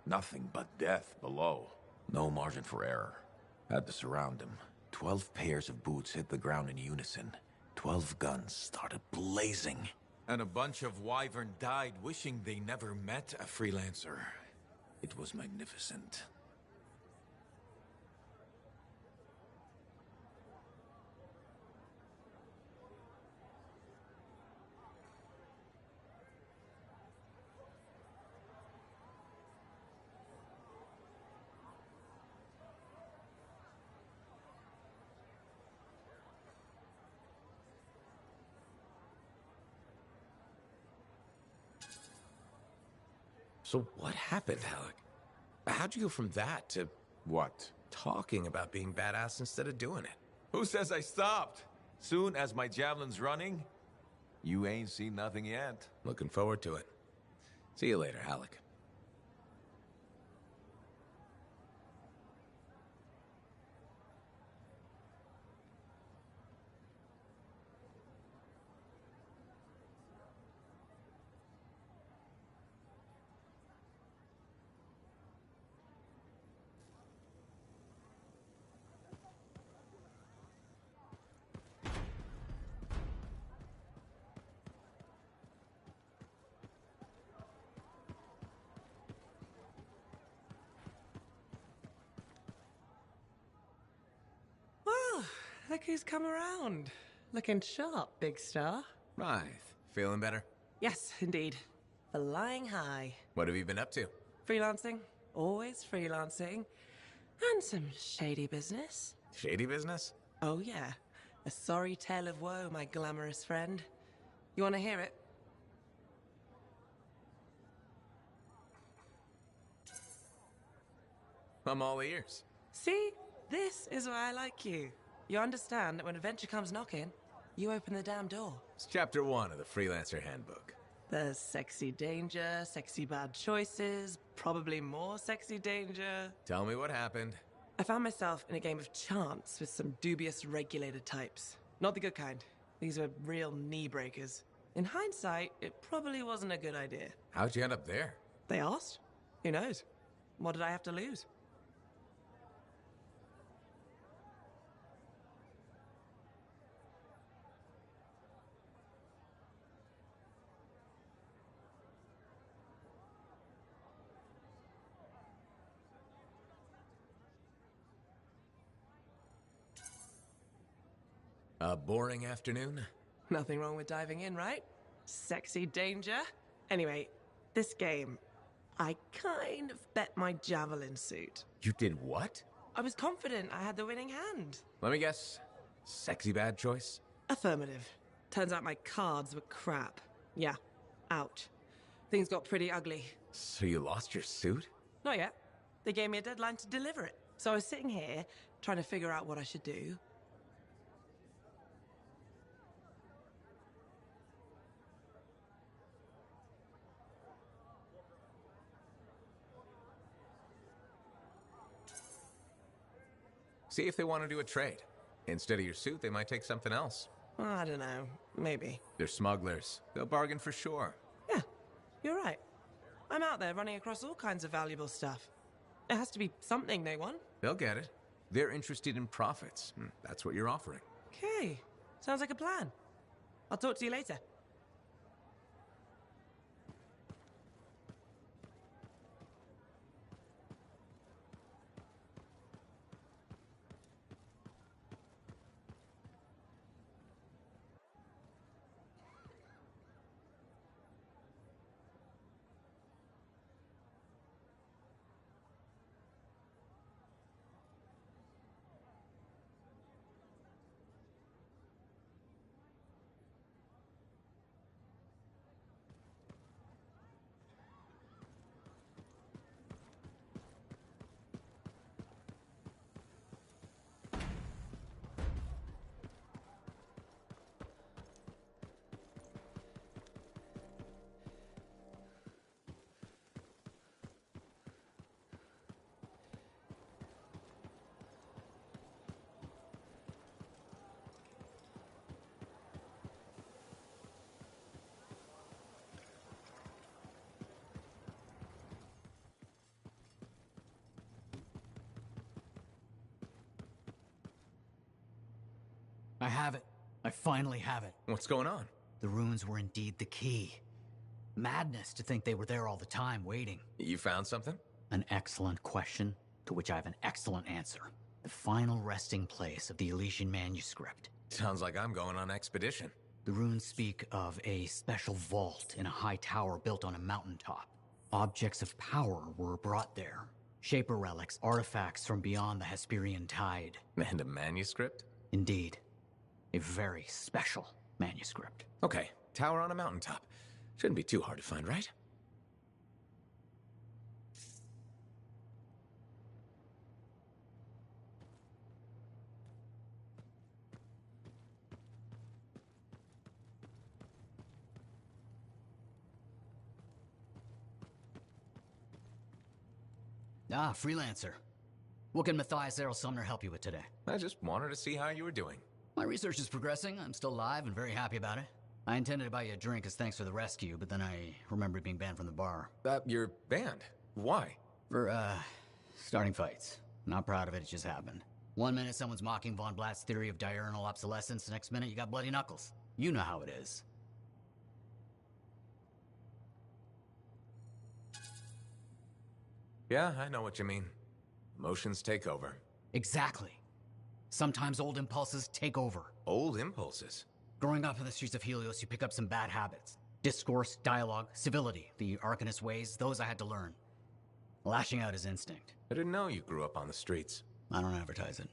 Nothing but death below. No margin for error. Had to surround him. 12 pairs of boots hit the ground in unison. 12 guns started blazing. And a bunch of Wyvern died wishing they never met a freelancer. It was magnificent. So what happened, Halleck? How'd you go from that to... What? Talking about being badass instead of doing it? Who says I stopped? Soon as my javelin's running, you ain't seen nothing yet. Looking forward to it. See you later, Halleck. Well, look who's come around. Looking sharp, big star. Right. Feeling better? Yes, indeed. Flying high. What have you been up to? Freelancing. Always freelancing. And some shady business. Shady business? Oh, yeah. A sorry tale of woe, my glamorous friend. You want to hear it? I'm all ears. See? This is why I like you. You understand that when adventure comes knocking, you open the damn door. It's chapter 1 of the Freelancer Handbook. There's sexy danger, sexy bad choices, probably more sexy danger. Tell me what happened. I found myself in a game of chance with some dubious regulated types. Not the good kind. These were real knee breakers. In hindsight, it probably wasn't a good idea. How'd you end up there? They asked. Who knows? What did I have to lose? A boring afternoon? Nothing wrong with diving in, right? Sexy danger. Anyway, this game, I kind of bet my javelin suit. You did what? I was confident I had the winning hand. Let me guess. Sexy bad choice? Affirmative. Turns out my cards were crap. Yeah, out. Things got pretty ugly. So you lost your suit? Not yet. They gave me a deadline to deliver it. So I was sitting here, trying to figure out what I should do. See if they want to do a trade. Instead of your suit, they might take something else. I don't know. Maybe. They're smugglers. They'll bargain for sure. Yeah, you're right. I'm out there running across all kinds of valuable stuff. It has to be something they want. They'll get it. They're interested in profits. That's what you're offering. Okay. Sounds like a plan. I'll talk to you later. I have it. I finally have it. What's going on? The runes were indeed the key. Madness to think they were there all the time, waiting. You found something? An excellent question, to which I have an excellent answer. The final resting place of the Elysian manuscript. Sounds like I'm going on expedition. The runes speak of a special vault in a high tower built on a mountaintop. Objects of power were brought there. Shaper relics, artifacts from beyond the Hesperian tide. And a manuscript? Indeed. A very special manuscript. Okay, tower on a mountaintop. Shouldn't be too hard to find, right? Ah, freelancer. What can Matthias Errol Sumner help you with today? I just wanted to see how you were doing. My research is progressing. I'm still alive and very happy about it. I intended to buy you a drink as thanks for the rescue, but then I remembered being banned from the bar. You're banned? Why? For, starting fights. Not proud of it, it just happened. One minute someone's mocking Von Blatt's theory of diurnal obsolescence, the next minute you got bloody knuckles. You know how it is. Yeah, I know what you mean. Emotions take over. Exactly. Sometimes old impulses take over. Old impulses? Growing up in the streets of Helios, you pick up some bad habits. Discourse, dialogue, civility, the Arcanist ways, those I had to learn. Lashing out is instinct. I didn't know you grew up on the streets. I don't advertise it.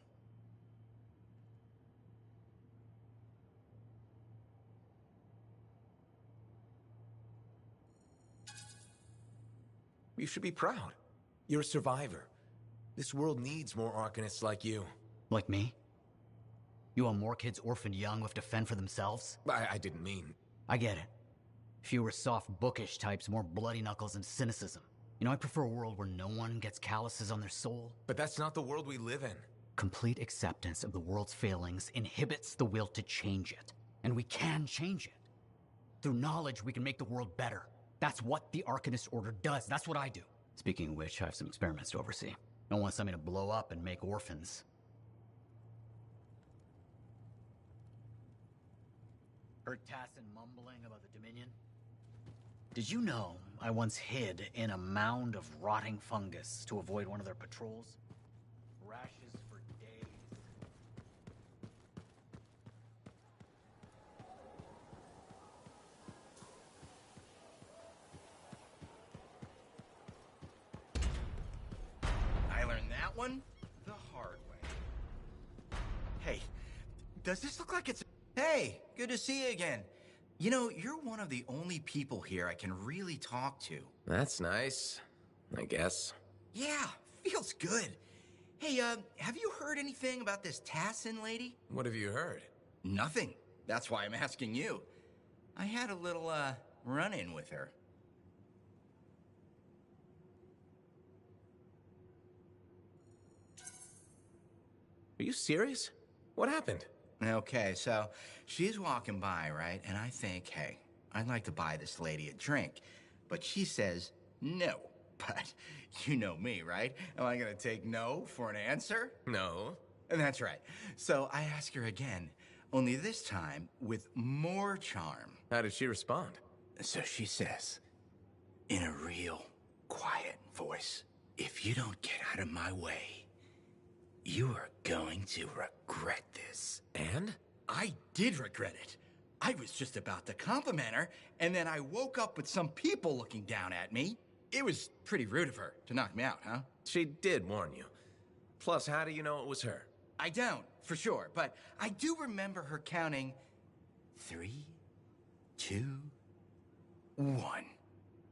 You should be proud. You're a survivor. This world needs more Arcanists like you. Like me? You want more kids orphaned young who have to fend for themselves? I didn't mean... I get it. Fewer soft, bookish types, more bloody knuckles and cynicism. You know, I prefer a world where no one gets calluses on their soul. But that's not the world we live in. Complete acceptance of the world's failings inhibits the will to change it. And we can change it. Through knowledge, we can make the world better. That's what the Arcanist Order does. That's what I do. Speaking of which, I have some experiments to oversee. Don't want something to blow up and make orphans. Heard Tassin mumbling about the Dominion? Did you know I once hid in a mound of rotting fungus to avoid one of their patrols? Rashes for days. I learned that one the hard way. Hey, does this look like it's... Hey, good to see you again. You know, you're one of the only people here I can really talk to. That's nice, I guess. Yeah, feels good. Hey, have you heard anything about this Tassin lady? What have you heard? Nothing. That's why I'm asking you. I had a little, run-in with her. Are you serious? What happened? Okay, so she's walking by, right? And I think, hey, I'd like to buy this lady a drink. But she says no. But you know me, right? Am I gonna take no for an answer? No. And that's right. So I ask her again, only this time with more charm. How did she respond? So she says, in a real quiet voice, if you don't get out of my way, you are going to regret this. And? I did regret it. I was just about to compliment her, and then I woke up with some people looking down at me. It was pretty rude of her to knock me out, huh? She did warn you. Plus, how do you know it was her? I don't, for sure, but I do remember her counting 3, 2, 1.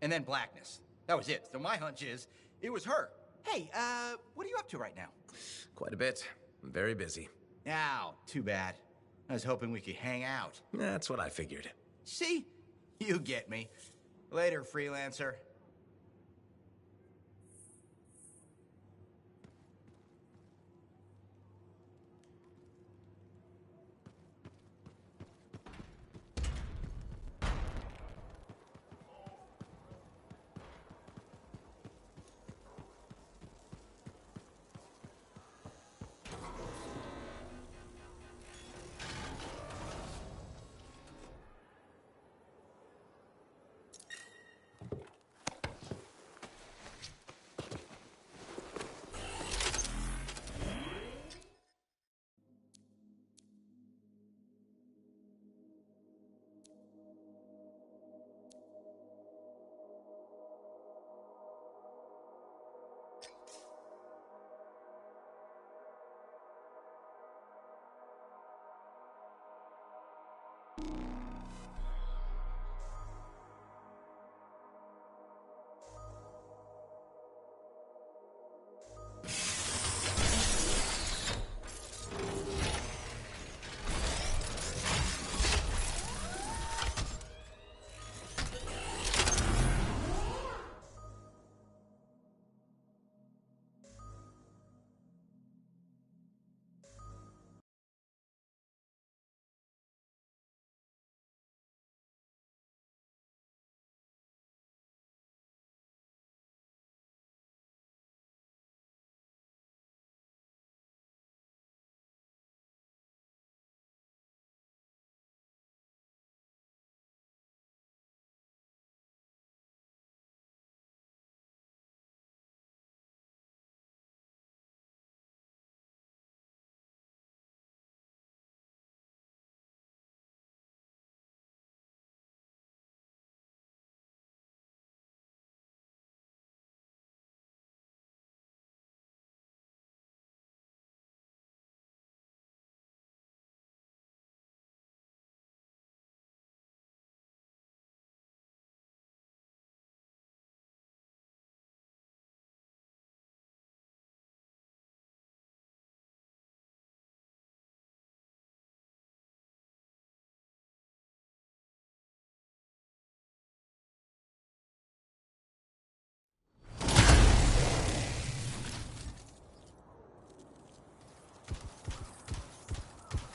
And then blackness. That was it. So my hunch is, it was her. Hey, what are you up to right now? Quite a bit. I'm very busy. Ow, too bad. I was hoping we could hang out. That's what I figured. See? You get me. Later, freelancer.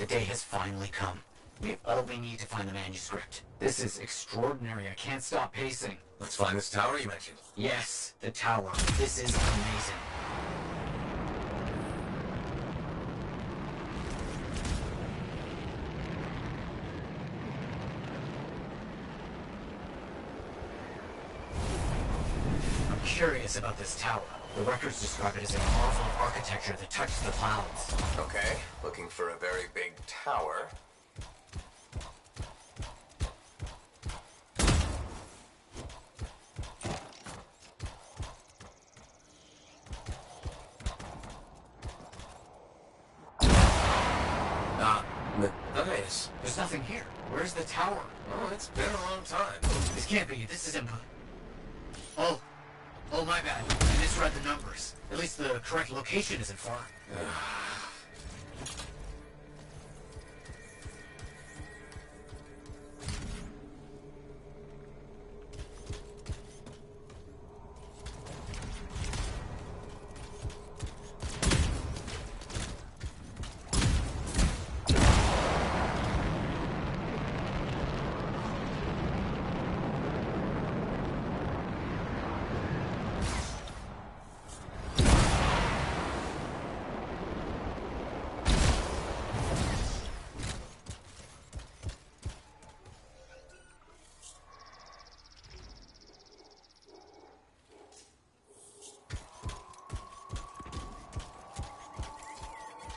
day has finally come. We have all we need to find the manuscript. This is extraordinary. I can't stop pacing. Let's find this tower you mentioned. Yes, the tower. This is amazing. I'm curious about this tower. The records describe it as a marvel of architecture that touches the clouds. Okay, looking for a very big tower. Nice. There's nothing here. Where's the tower? Oh, it's been a long time. This can't be. This isn't... Oh, my bad. I misread the numbers. At least the correct location isn't far.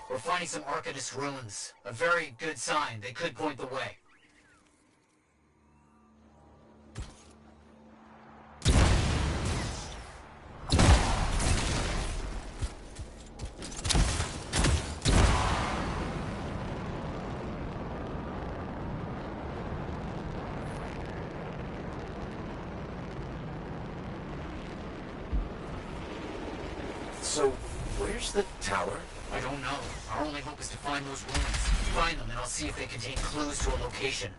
We're finding some Arcanist ruins. A very good sign. They could point the way. So, where's the tower? I don't know. Our only hope is to find those ruins. Find them and I'll see if they contain clues to a location.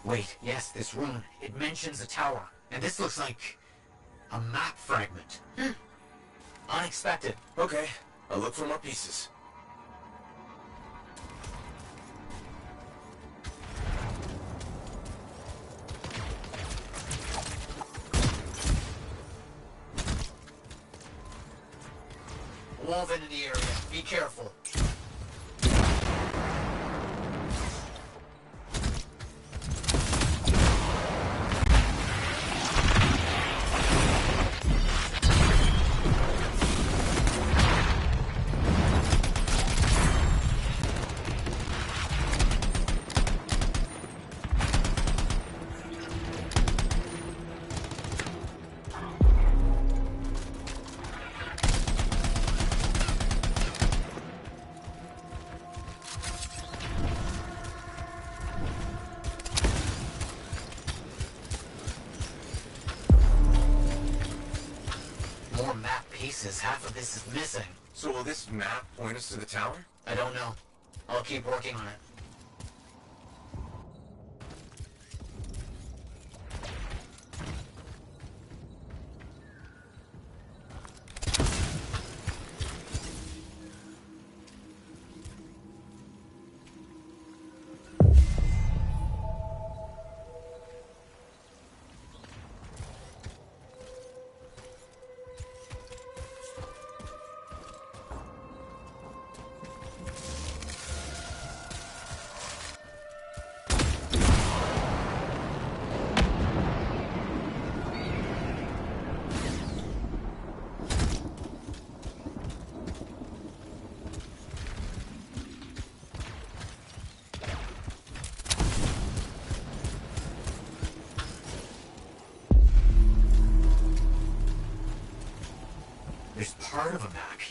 Wait, yes, this rune. It mentions a tower. And this looks like... a map fragment. Unexpected. Okay, I'll look for more pieces. Woven in the area. Be careful. More map pieces. Half of this is missing. So will this map point us to the tower? I don't know. I'll keep working on it.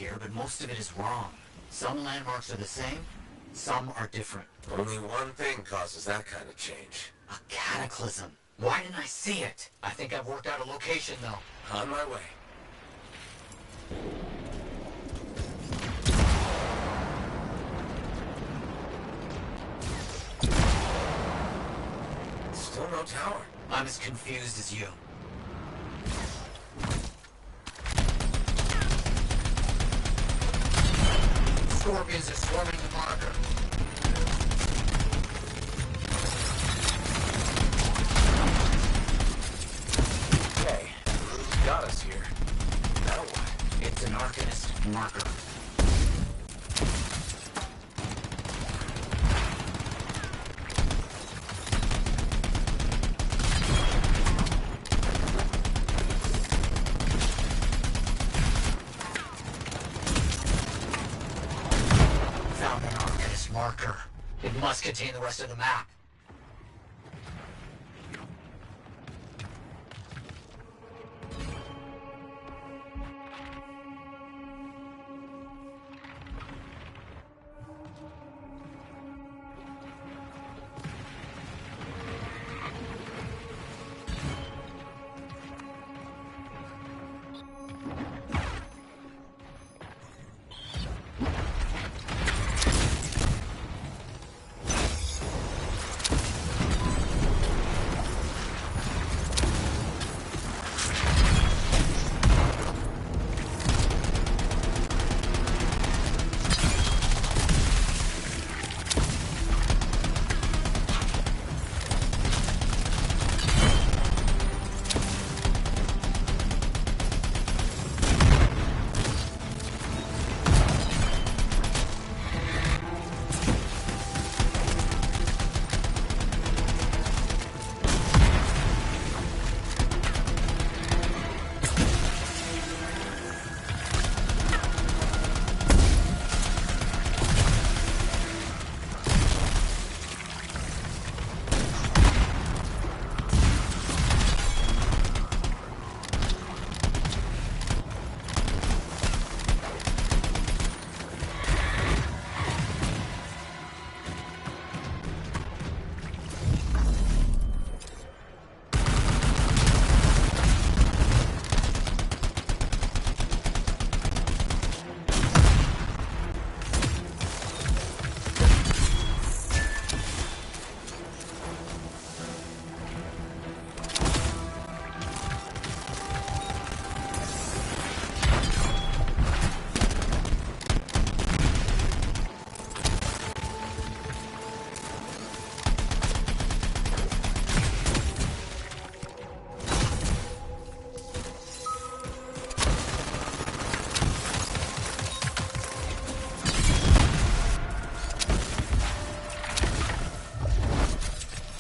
here, but most of it is wrong. Some landmarks are the same, some are different. Only one thing causes that kind of change. A cataclysm. Why didn't I see it? I think I've worked out a location, though. On my way. Still no tower. I'm as confused as you. Scorpions are swarming the marker. Okay, who's got us here? Now what? It's an Arcanist marker. Found an Arcanist marker. It must contain the rest of the map.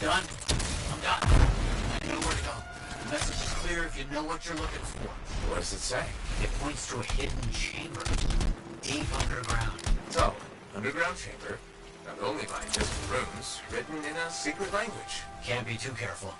Done? I'm done. I know where to go. The message is clear if you know what you're looking for. What does it say? It points to a hidden chamber. Deep underground. So, underground chamber, not only by just runes, written in a secret language. Can't be too careful.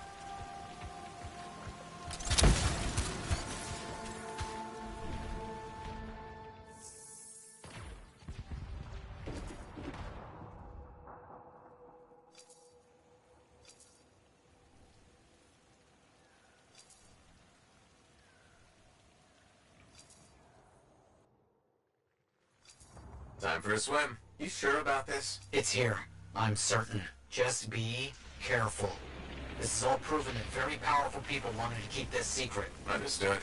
Time for a swim. You sure about this? It's here. I'm certain. Just be careful. This is all proven that very powerful people wanted to keep this secret. Understood.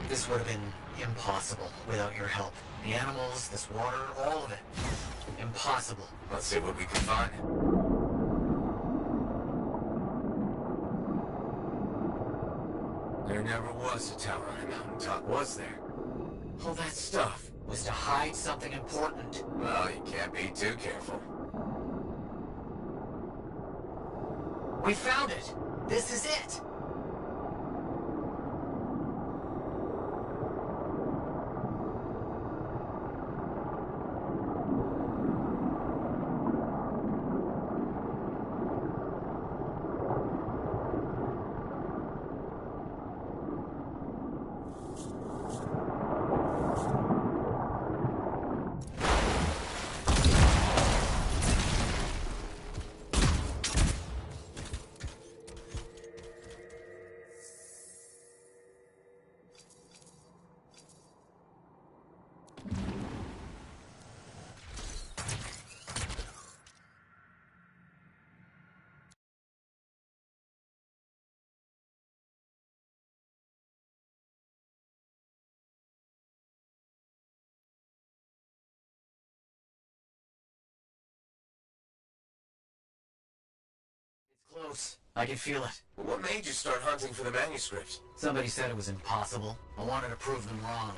This would have been impossible without your help. The animals, this water, all of it. Impossible. Let's see what we can find. There never was a tower on a mountaintop, was there? All that stuff was to hide something important. Well, you can't be too careful. We found it! This is it! close. I can feel it. What made you start hunting for the manuscript? Somebody said it was impossible. I wanted to prove them wrong.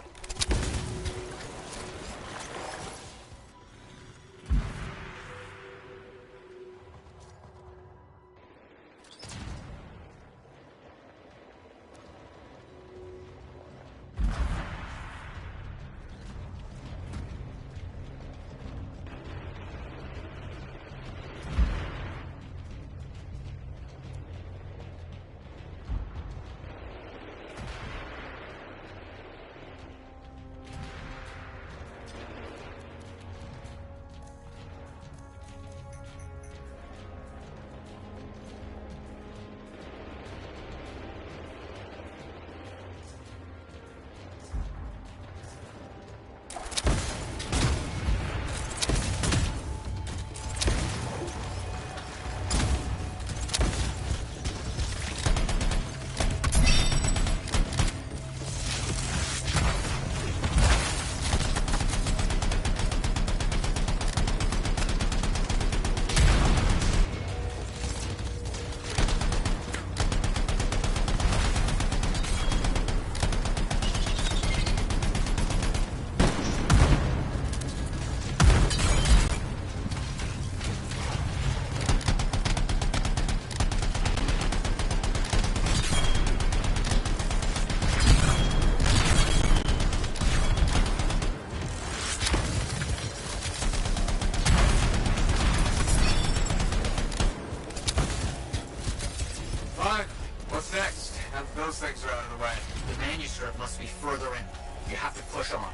Those things are out of the way. The manuscript must be further in. You have to push on.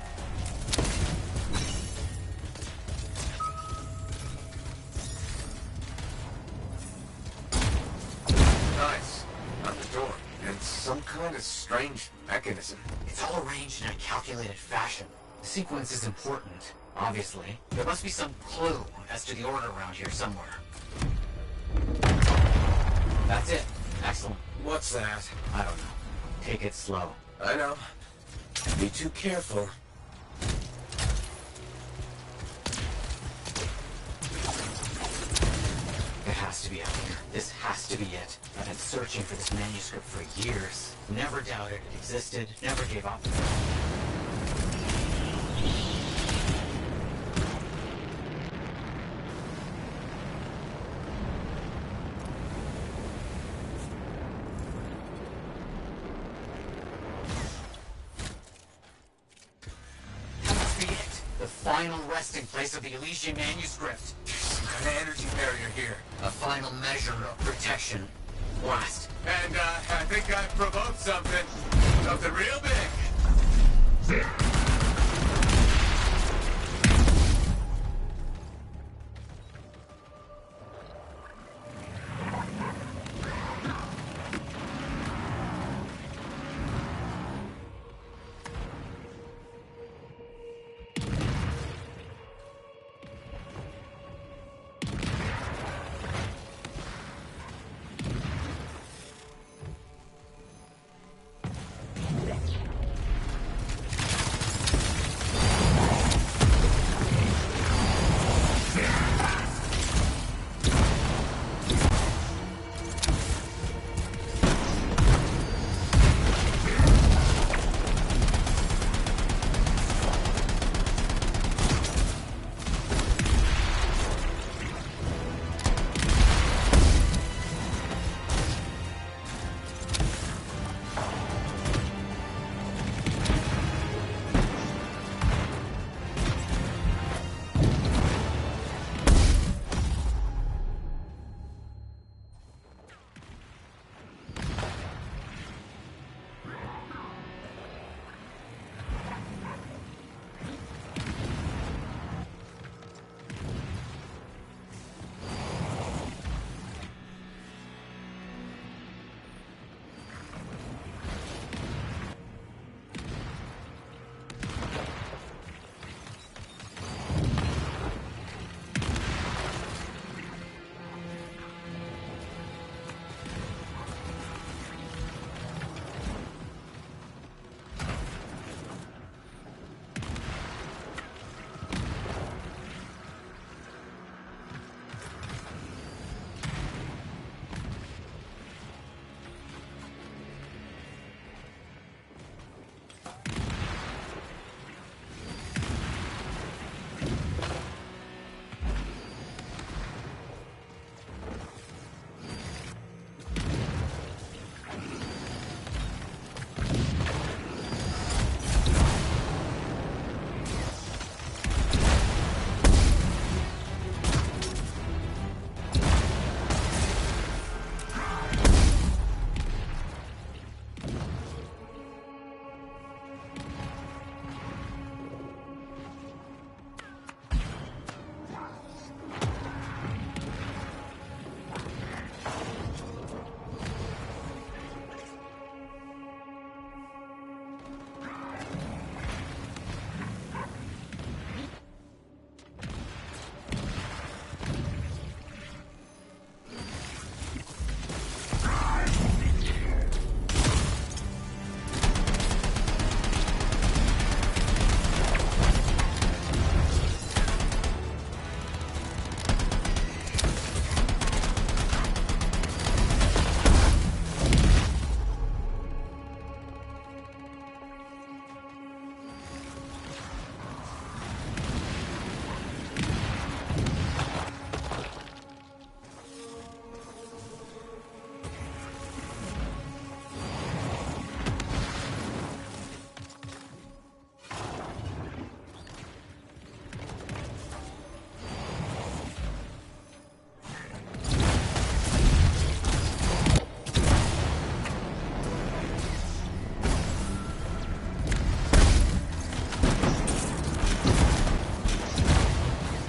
Nice. On the door. And some kind of strange mechanism. It's all arranged in a calculated fashion. The sequence is important, obviously. There must be some clue as to the order around here somewhere. That's it. Excellent. What's that? I don't know. Take it slow. I know. Be too careful. It has to be out here. This has to be it. I've been searching for this manuscript for years. Never doubted it existed. Never gave up. Final resting place of the Elysian manuscript. Some kind of energy barrier here. A final measure of protection. Blast. And, I think I provoked something. Something real big.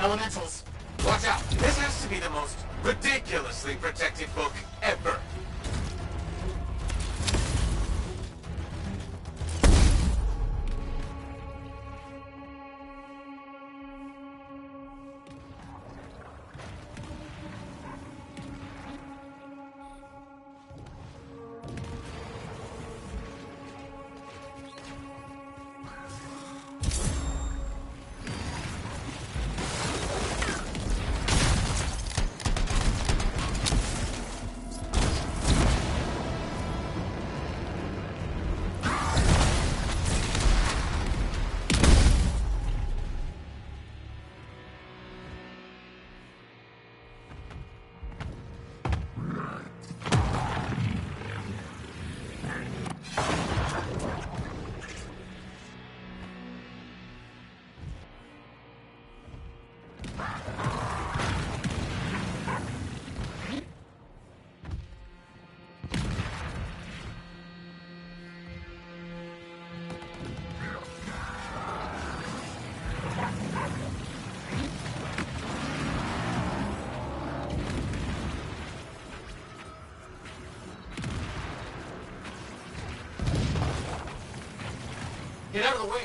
Elementals! Watch out! This has to be the most ridiculously protected book ever. Get out of the way!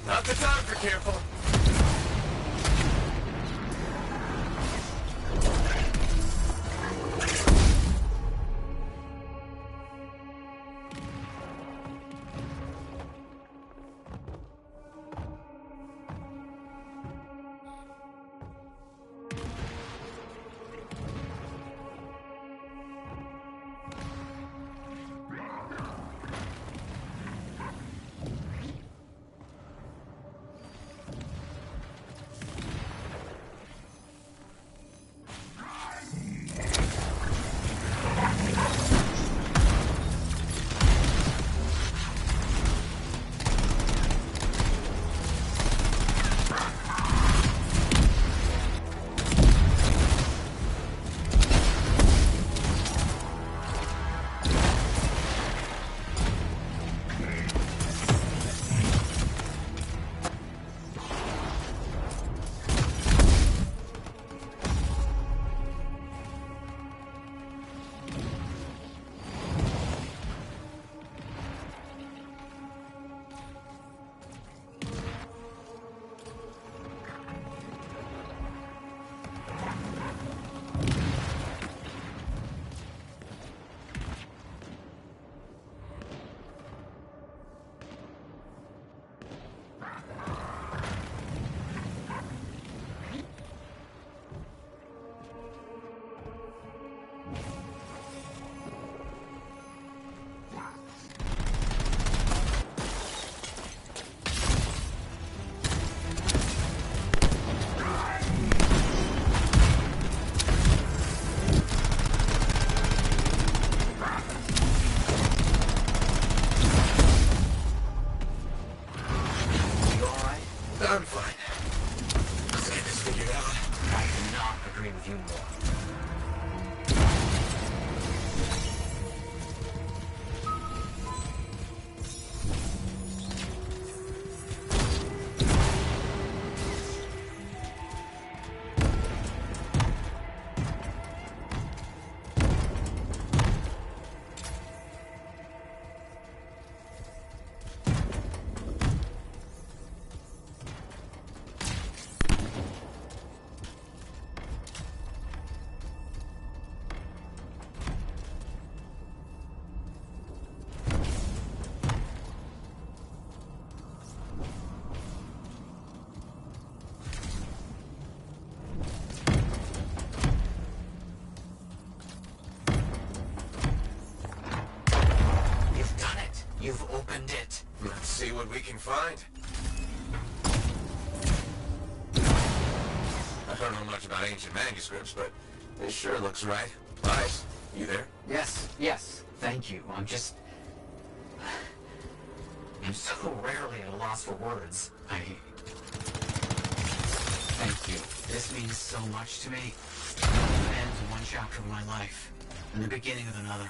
Not the time for careful. I'm fine. Let's get this figured out. I cannot agree with you more. You've opened it. Let's see what we can find. I don't know much about ancient manuscripts, but this sure looks right. Nice. You there? Yes. Thank you. I'm so rarely at a loss for words. Thank you. This means so much to me. It ends one chapter of my life, and the beginning of another.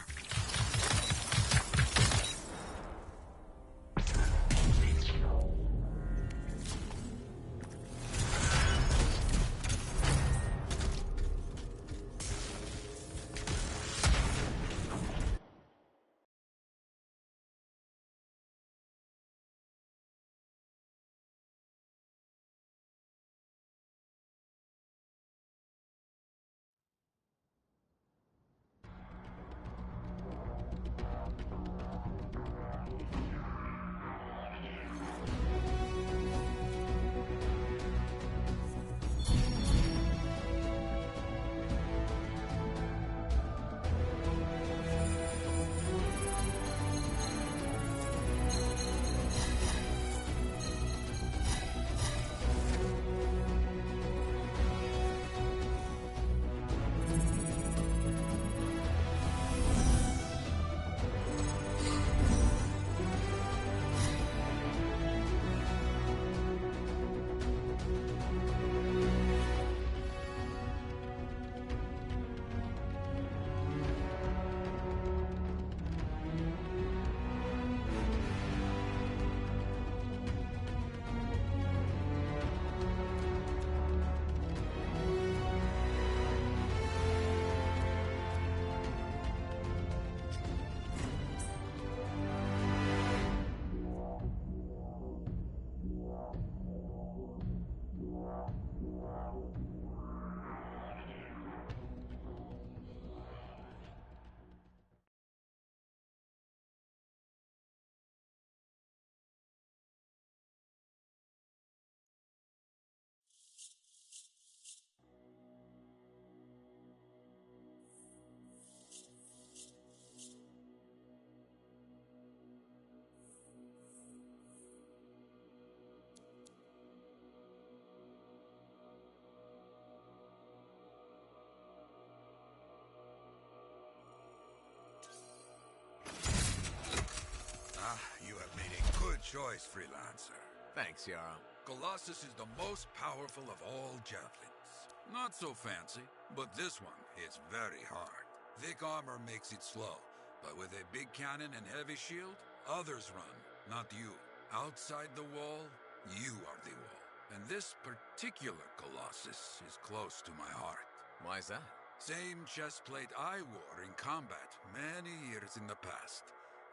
You have made a good choice, Freelancer. Thanks, Jarl. Colossus is the most powerful of all javelins. Not so fancy, but this one hits very hard. Thick armor makes it slow, but with a big cannon and heavy shield, others run, not you. Outside the wall, you are the wall. And this particular Colossus is close to my heart. Why is that? Same chestplate I wore in combat many years in the past.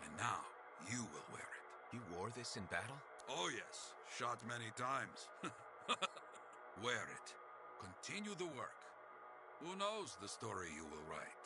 And now, you will wear it. You wore this in battle? Oh yes, shot many times. Wear it. Continue the work. Who knows the story you will write?